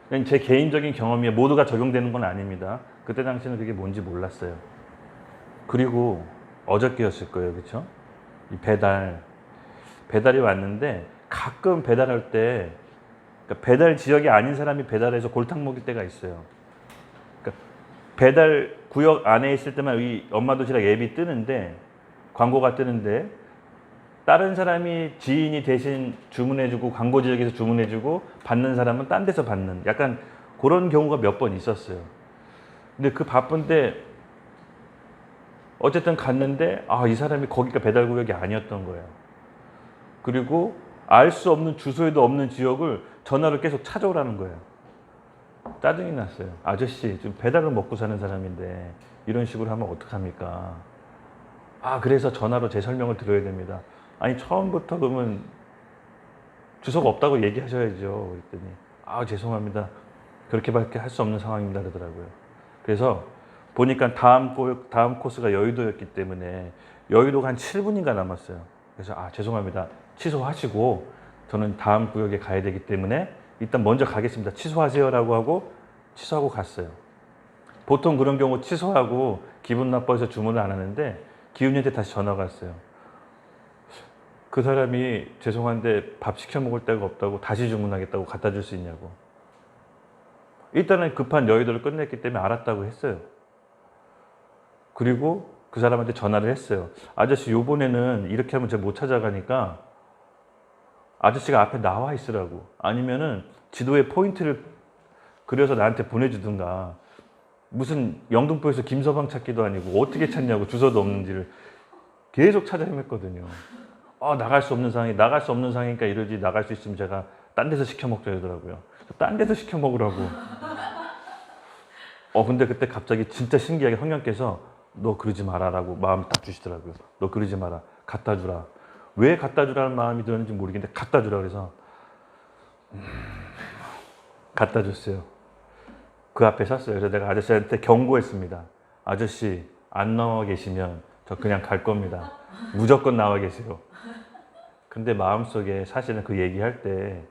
그냥 제 개인적인 경험이에요. 모두가 적용되는 건 아닙니다. 그때 당시는 그게 뭔지 몰랐어요. 그리고 어저께였을 거예요. 그렇죠? 이 배달이 왔는데 가끔 배달할 때 그러니까 배달 지역이 아닌 사람이 배달해서 골탕 먹일 때가 있어요. 그러니까 배달 구역 안에 있을 때만 이 엄마 도시락 앱이 뜨는데 광고가 뜨는데 다른 사람이 지인이 대신 주문해주고 광고 지역에서 주문해주고 받는 사람은 딴 데서 받는 약간 그런 경우가 몇 번 있었어요. 근데 그 바쁜데 어쨌든 갔는데 이 사람이 거기가 배달 구역이 아니었던 거예요. 그리고 알 수 없는 주소에도 없는 지역을 전화로 계속 찾아오라는 거예요. 짜증이 났어요. 아저씨 지금 배달을 먹고 사는 사람인데 이런 식으로 하면 어떡합니까? 그래서 전화로 제 설명을 드려야 됩니다. 아니 처음부터 그러면 주소가 없다고 얘기하셔야죠. 그랬더니 죄송합니다. 그렇게밖에 할 수 없는 상황입니다. 그러더라고요. 그래서 보니까 다음 코스가 여의도였기 때문에 여의도가 한 7분인가 남았어요. 그래서 죄송합니다. 취소하시고 저는 다음 구역에 가야 되기 때문에 일단 먼저 가겠습니다. 취소하세요라고 하고 취소하고 갔어요. 보통 그런 경우 취소하고 기분 나빠서 주문을 안 하는데 기훈이한테 다시 전화가 왔어요. 그 사람이 죄송한데 밥 시켜 먹을 데가 없다고 다시 주문하겠다고 갖다 줄 수 있냐고. 일단은 급한 여의도를 끝냈기 때문에 알았다고 했어요. 그리고 그 사람한테 전화를 했어요. 아저씨 요번에는 이렇게 하면 제가 못 찾아가니까 아저씨가 앞에 나와 있으라고, 아니면은 지도에 포인트를 그려서 나한테 보내주든가, 무슨 영등포에서 김서방 찾기도 아니고 어떻게 찾냐고, 주소도 없는지를 계속 찾아 헤맸거든요. 나갈 수 없는 상황이니까 이러지, 나갈 수 있으면 제가 딴 데서 시켜 먹자 이러더라고요. 딴 데서 시켜 먹으라고. 근데 그때 갑자기 진짜 신기하게 성령께서 너 그러지 마라라고 마음 딱 주시더라고요. 너 그러지 마라. 갖다 주라. 왜 갖다 주라는 마음이 드는지 모르겠는데 갖다 주라 그래서 갖다 줬어요. 그 앞에 섰어요. 그래서 내가 아저씨한테 경고했습니다. 아저씨 안 나와 계시면 저 그냥 갈 겁니다. 무조건 나와 계세요. 근데 마음속에 사실은 그 얘기할 때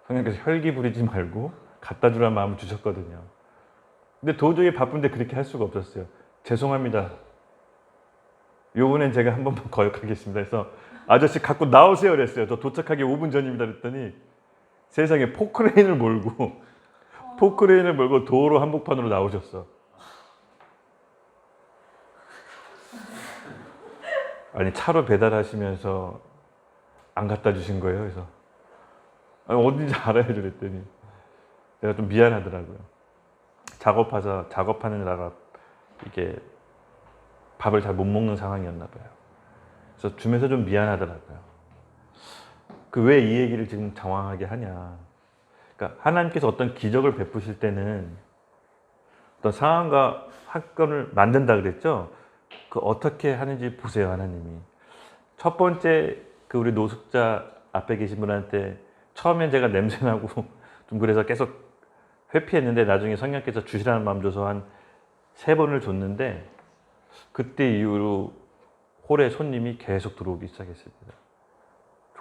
성령께서 혈기 부리지 말고 갖다 주라는 마음을 주셨거든요. 근데 도저히 바쁜데 그렇게 할 수가 없었어요. 죄송합니다. 요번엔 제가 한 번만 거역하겠습니다. 그래서 아저씨 갖고 나오세요 그랬어요. 저 도착하기 5분 전입니다 그랬더니 세상에 포크레인을 몰고 도로 한복판으로 나오셨어. 아니 차로 배달하시면서 안 갖다 주신 거예요. 그래서 어딘지 알아야죠 그랬더니 내가 좀 미안하더라고요. 작업하느라가 이게 밥을 잘 못 먹는 상황이었나 봐요. 그래서 주면서 좀 미안하더라고요. 그 왜 이 얘기를 지금 장황하게 하냐. 그러니까 하나님께서 어떤 기적을 베푸실 때는 어떤 상황과 사건을 만든다 그랬죠. 그 어떻게 하는지 보세요. 하나님이 첫 번째 그 우리 노숙자 앞에 계신 분한테 처음엔 제가 냄새나고 좀 그래서 계속 회피했는데 나중에 성령께서 주시라는 마음 줘서 한 3번을 줬는데 그때 이후로 홀에 손님이 계속 들어오기 시작했습니다.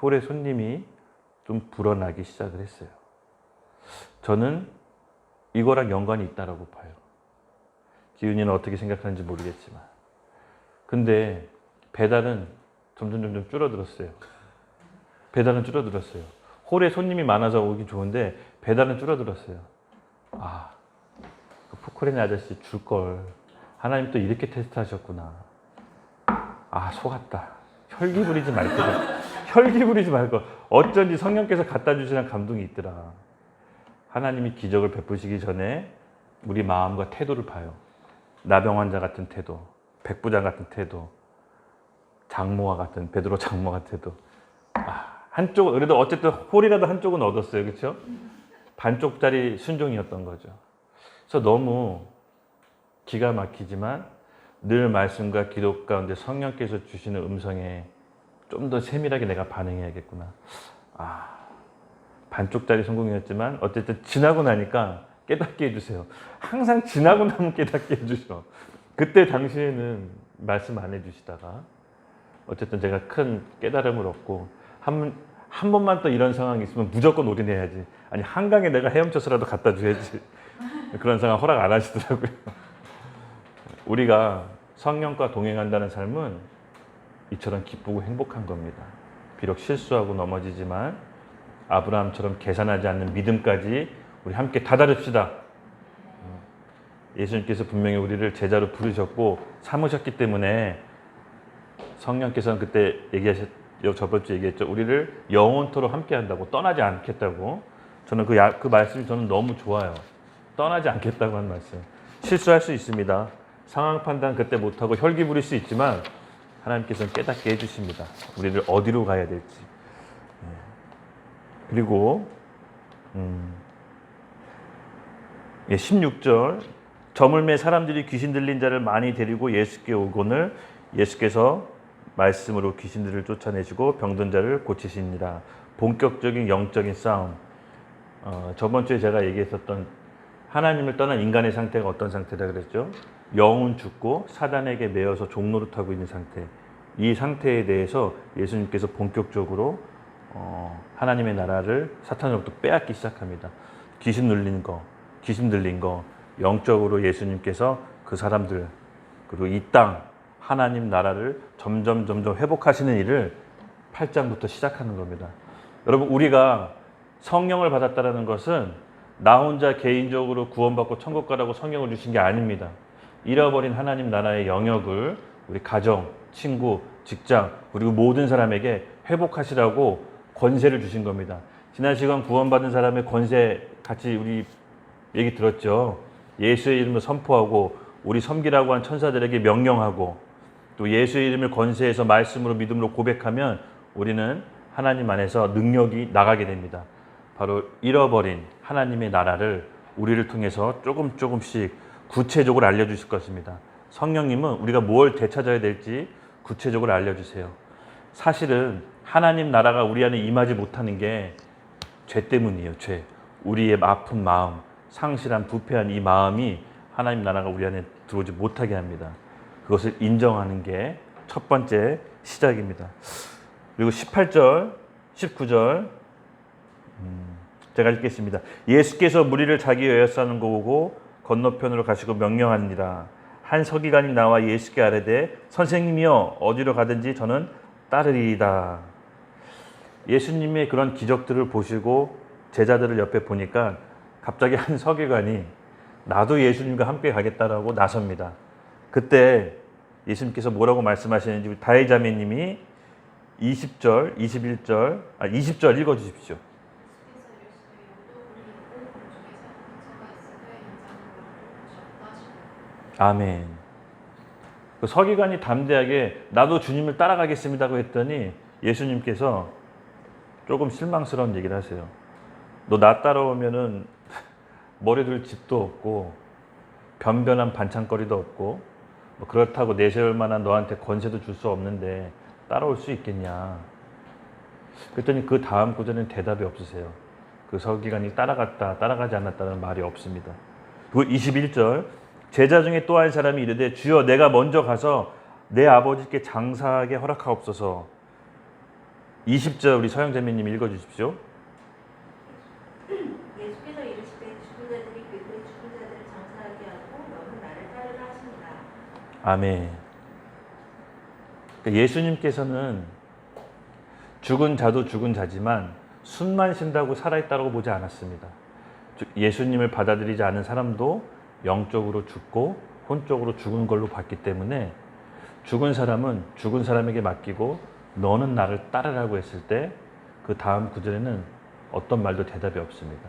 홀에 손님이 좀 불어나기 시작을 했어요. 저는 이거랑 연관이 있다고 봐요. 기훈이는 어떻게 생각하는지 모르겠지만. 근데 배달은 점점 줄어들었어요. 배달은 줄어들었어요. 홀에 손님이 많아서 오기 좋은데 배달은 줄어들었어요. 그 포크레인 아저씨 줄 걸. 하나님 또 이렇게 테스트하셨구나. 속았다. 혈기 부리지 말 거다. 혈기 부리지 말고 어쩐지 성령께서 갖다 주시는 감동이 있더라. 하나님이 기적을 베푸시기 전에 우리 마음과 태도를 봐요. 나병 환자 같은 태도, 백부장 같은 태도, 장모와 같은 베드로 장모 같은 태도. 한쪽은 그래도 어쨌든 홀이라도 한쪽은 얻었어요. 그렇죠? 반쪽짜리 순종이었던 거죠. 그래서 너무 기가 막히지만 늘 말씀과 기도 가운데 성령께서 주시는 음성에 좀 더 세밀하게 내가 반응해야겠구나. 반쪽짜리 성공이었지만 어쨌든 지나고 나니까 깨닫게 해주세요. 항상 지나고 나면 깨닫게 해주셔. 그때 당시에는 말씀 안 해주시다가 어쨌든 제가 큰 깨달음을 얻고 한 번만 또 이런 상황이 있으면 무조건 올인해야지. 아니 한강에 내가 헤엄쳐서라도 갖다 줘야지. 그런 상황 허락 안 하시더라고요. 우리가 성령과 동행한다는 삶은 이처럼 기쁘고 행복한 겁니다. 비록 실수하고 넘어지지만 아브라함처럼 계산하지 않는 믿음까지 우리 함께 다다릅시다. 예수님께서 분명히 우리를 제자로 부르셨고 삼으셨기 때문에 성령께서는 그때 저번 주에 얘기했죠. 우리를 영원토록 함께 한다고, 떠나지 않겠다고. 저는 그 말씀이 저는 너무 좋아요. 떠나지 않겠다고 하는 말씀. 실수할 수 있습니다. 상황 판단 그때 못하고 혈기 부릴 수 있지만 하나님께서는 깨닫게 해주십니다. 우리를 어디로 가야 될지. 그리고 16절 저물매 사람들이 귀신 들린 자를 많이 데리고 예수께 오거늘 예수께서 말씀으로 귀신들을 쫓아내시고 병든 자를 고치시니라. 본격적인 영적인 싸움. 저번 주에 제가 얘기했었던 하나님을 떠난 인간의 상태가 어떤 상태다 그랬죠? 영은 죽고 사단에게 매여서 종노릇하고 있는 상태. 이 상태에 대해서 예수님께서 본격적으로 하나님의 나라를 사탄으로부터 빼앗기 시작합니다. 귀신 눌린 거, 귀신 들린 거, 영적으로 예수님께서 그 사람들 그리고 이 땅 하나님 나라를 점점 회복하시는 일을 8장부터 시작하는 겁니다. 여러분 우리가 성령을 받았다는 것은 나 혼자 개인적으로 구원받고 천국 가라고 성령을 주신 게 아닙니다. 잃어버린 하나님 나라의 영역을 우리 가정, 친구, 직장 그리고 모든 사람에게 회복하시라고 권세를 주신 겁니다. 지난 시간 구원받은 사람의 권세 같이 우리 얘기 들었죠. 예수의 이름을 선포하고 우리 섬기라고 한 천사들에게 명령하고 또 예수의 이름을 권세해서 말씀으로 믿음으로 고백하면 우리는 하나님 안에서 능력이 나가게 됩니다. 바로 잃어버린 하나님의 나라를 우리를 통해서 조금씩 구체적으로 알려주실 것입니다. 성령님은 우리가 뭘 되찾아야 될지 구체적으로 알려주세요. 사실은 하나님 나라가 우리 안에 임하지 못하는 게 죄 때문이에요. 죄. 우리의 아픈 마음, 상실한 부패한 이 마음이 하나님 나라가 우리 안에 들어오지 못하게 합니다. 그것을 인정하는 게 첫 번째 시작입니다. 그리고 18절, 19절 제가 읽겠습니다. 예수께서 무리를 자기의 에워싸는 거 보고 건너편으로 가시고 명령하니라. 한 서기관이 나와 예수께 아뢰되 선생님이여 어디로 가든지 저는 따르리이다. 예수님의 그런 기적들을 보시고 제자들을 옆에 보니까 갑자기 한 서기관이 나도 예수님과 함께 가겠다라고 나섭니다. 그때 예수님께서 뭐라고 말씀하시는지 다혜 자매님이 20절, 21절, 20절 읽어주십시오. 아멘. 그 서기관이 담대하게 나도 주님을 따라가겠습니다고 했더니 예수님께서 조금 실망스러운 얘기를 하세요. 너 나 따라오면은 머리 둘 집도 없고 변변한 반찬거리도 없고 뭐 그렇다고 내세울 만한 너한테 권세도 줄 수 없는데 따라올 수 있겠냐. 그랬더니 그 다음 구절은 대답이 없으세요. 그 서기관이 따라갔다 따라가지 않았다는 말이 없습니다. 그리고 21절 제자 중에 또 한 사람이 이르되 주여 내가 먼저 가서 내 아버지께 장사하게 허락하옵소서. 20절 우리 서영재매님 읽어주십시오.
예수께서 이르시되 죽은 자들이 그 죽은 자들을 장사하게 하고 너는 나를 따르라 하시니라.
아멘. 그러니까 예수님께서는 죽은 자도 죽은 자지만 숨만 쉰다고 살아있다고 보지 않았습니다. 예수님을 받아들이지 않은 사람도 영적으로 죽고 혼적으로 죽은 걸로 봤기 때문에 죽은 사람은 죽은 사람에게 맡기고 너는 나를 따르라고 했을 때 그 다음 구절에는 어떤 말도 대답이 없습니다.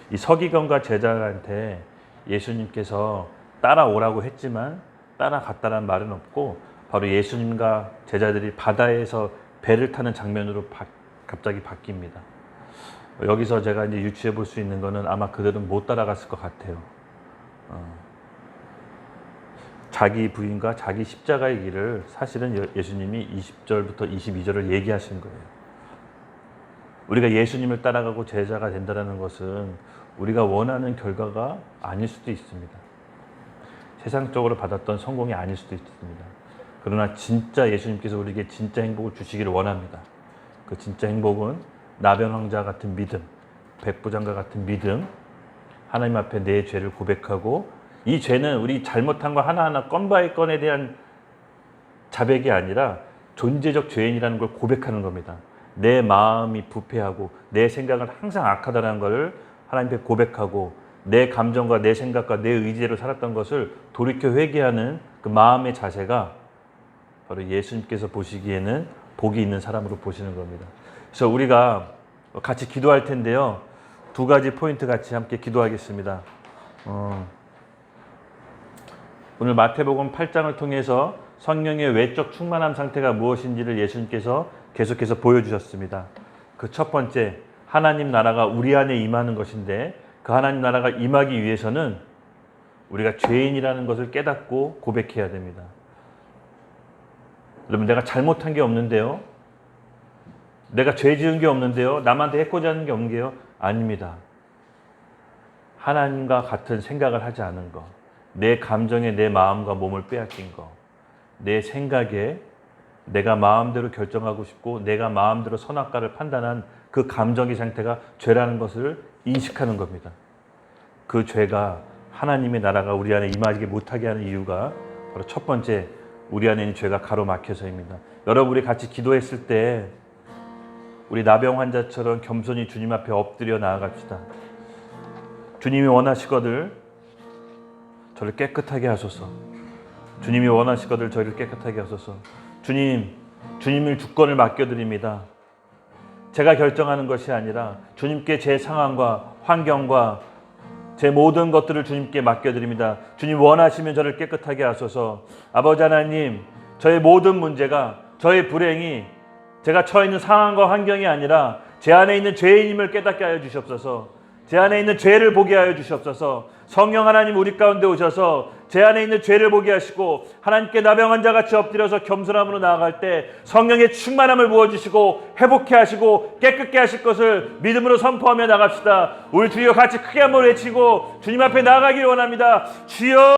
이 서기관과 제자한테 예수님께서 따라오라고 했지만 따라갔다는 말은 없고 바로 예수님과 제자들이 바다에서 배를 타는 장면으로 갑자기 바뀝니다. 여기서 제가 이제 유추해 볼 수 있는 거는 아마 그들은 못 따라갔을 것 같아요. 자기 부인과 자기 십자가의 길을 사실은 예수님이 20절부터 22절을 얘기하신 거예요. 우리가 예수님을 따라가고 제자가 된다는 것은 우리가 원하는 결과가 아닐 수도 있습니다. 세상적으로 받았던 성공이 아닐 수도 있습니다. 그러나 진짜 예수님께서 우리에게 진짜 행복을 주시기를 원합니다. 그 진짜 행복은 나변 왕자 같은 믿음, 백부장과 같은 믿음, 하나님 앞에 내 죄를 고백하고 이 죄는 우리 잘못한 거 하나하나 건 바이 건에 대한 자백이 아니라 존재적 죄인이라는 걸 고백하는 겁니다. 내 마음이 부패하고 내 생각은 항상 악하다는 것을 하나님 앞에 고백하고 내 감정과 내 생각과 내 의지로 살았던 것을 돌이켜 회개하는 그 마음의 자세가 바로 예수님께서 보시기에는 복이 있는 사람으로 보시는 겁니다. 그래서 우리가 같이 기도할 텐데요. 두 가지 포인트 같이 함께 기도하겠습니다. 오늘 마태복음 8장을 통해서 성령의 외적 충만함 상태가 무엇인지를 예수님께서 계속해서 보여주셨습니다. 그 첫 번째, 하나님 나라가 우리 안에 임하는 것인데 그 하나님 나라가 임하기 위해서는 우리가 죄인이라는 것을 깨닫고 고백해야 됩니다. 여러분, 내가 잘못한 게 없는데요. 내가 죄 지은 게 없는데요. 남한테 해코지 하는 게 없는 게요. 아닙니다. 하나님과 같은 생각을 하지 않은 것, 내 감정에 내 마음과 몸을 빼앗긴 것, 내 생각에 내가 마음대로 결정하고 싶고 내가 마음대로 선악과를 판단한 그 감정의 상태가 죄라는 것을 인식하는 겁니다. 그 죄가 하나님의 나라가 우리 안에 임하지 못하게 하는 이유가 바로 첫 번째, 우리 안에 있는 죄가 가로막혀서입니다. 여러분, 우리 같이 기도했을 때 우리 나병 환자처럼 겸손히 주님 앞에 엎드려 나아갑시다. 주님이 원하시거늘 저를 깨끗하게 하소서. 주님이 원하시거든 저희를 깨끗하게 하소서. 주님, 주님을 주권을 맡겨드립니다. 제가 결정하는 것이 아니라 주님께 제 상황과 환경과 제 모든 것들을 주님께 맡겨드립니다. 주님 원하시면 저를 깨끗하게 하소서. 아버지 하나님, 저의 모든 문제가, 저의 불행이 제가 처해 있는 상황과 환경이 아니라 제 안에 있는 죄인임을 깨닫게 하여 주시옵소서. 제 안에 있는 죄를 보게 하여 주시옵소서. 성령 하나님 우리 가운데 오셔서 제 안에 있는 죄를 보게 하시고 하나님께 나병 환자같이 엎드려서 겸손함으로 나아갈 때 성령의 충만함을 부어주시고 회복케 하시고 깨끗게 하실 것을 믿음으로 선포하며 나갑시다. 우리 주여 같이 크게 한번 외치고 주님 앞에 나아가기를 원합니다. 주여.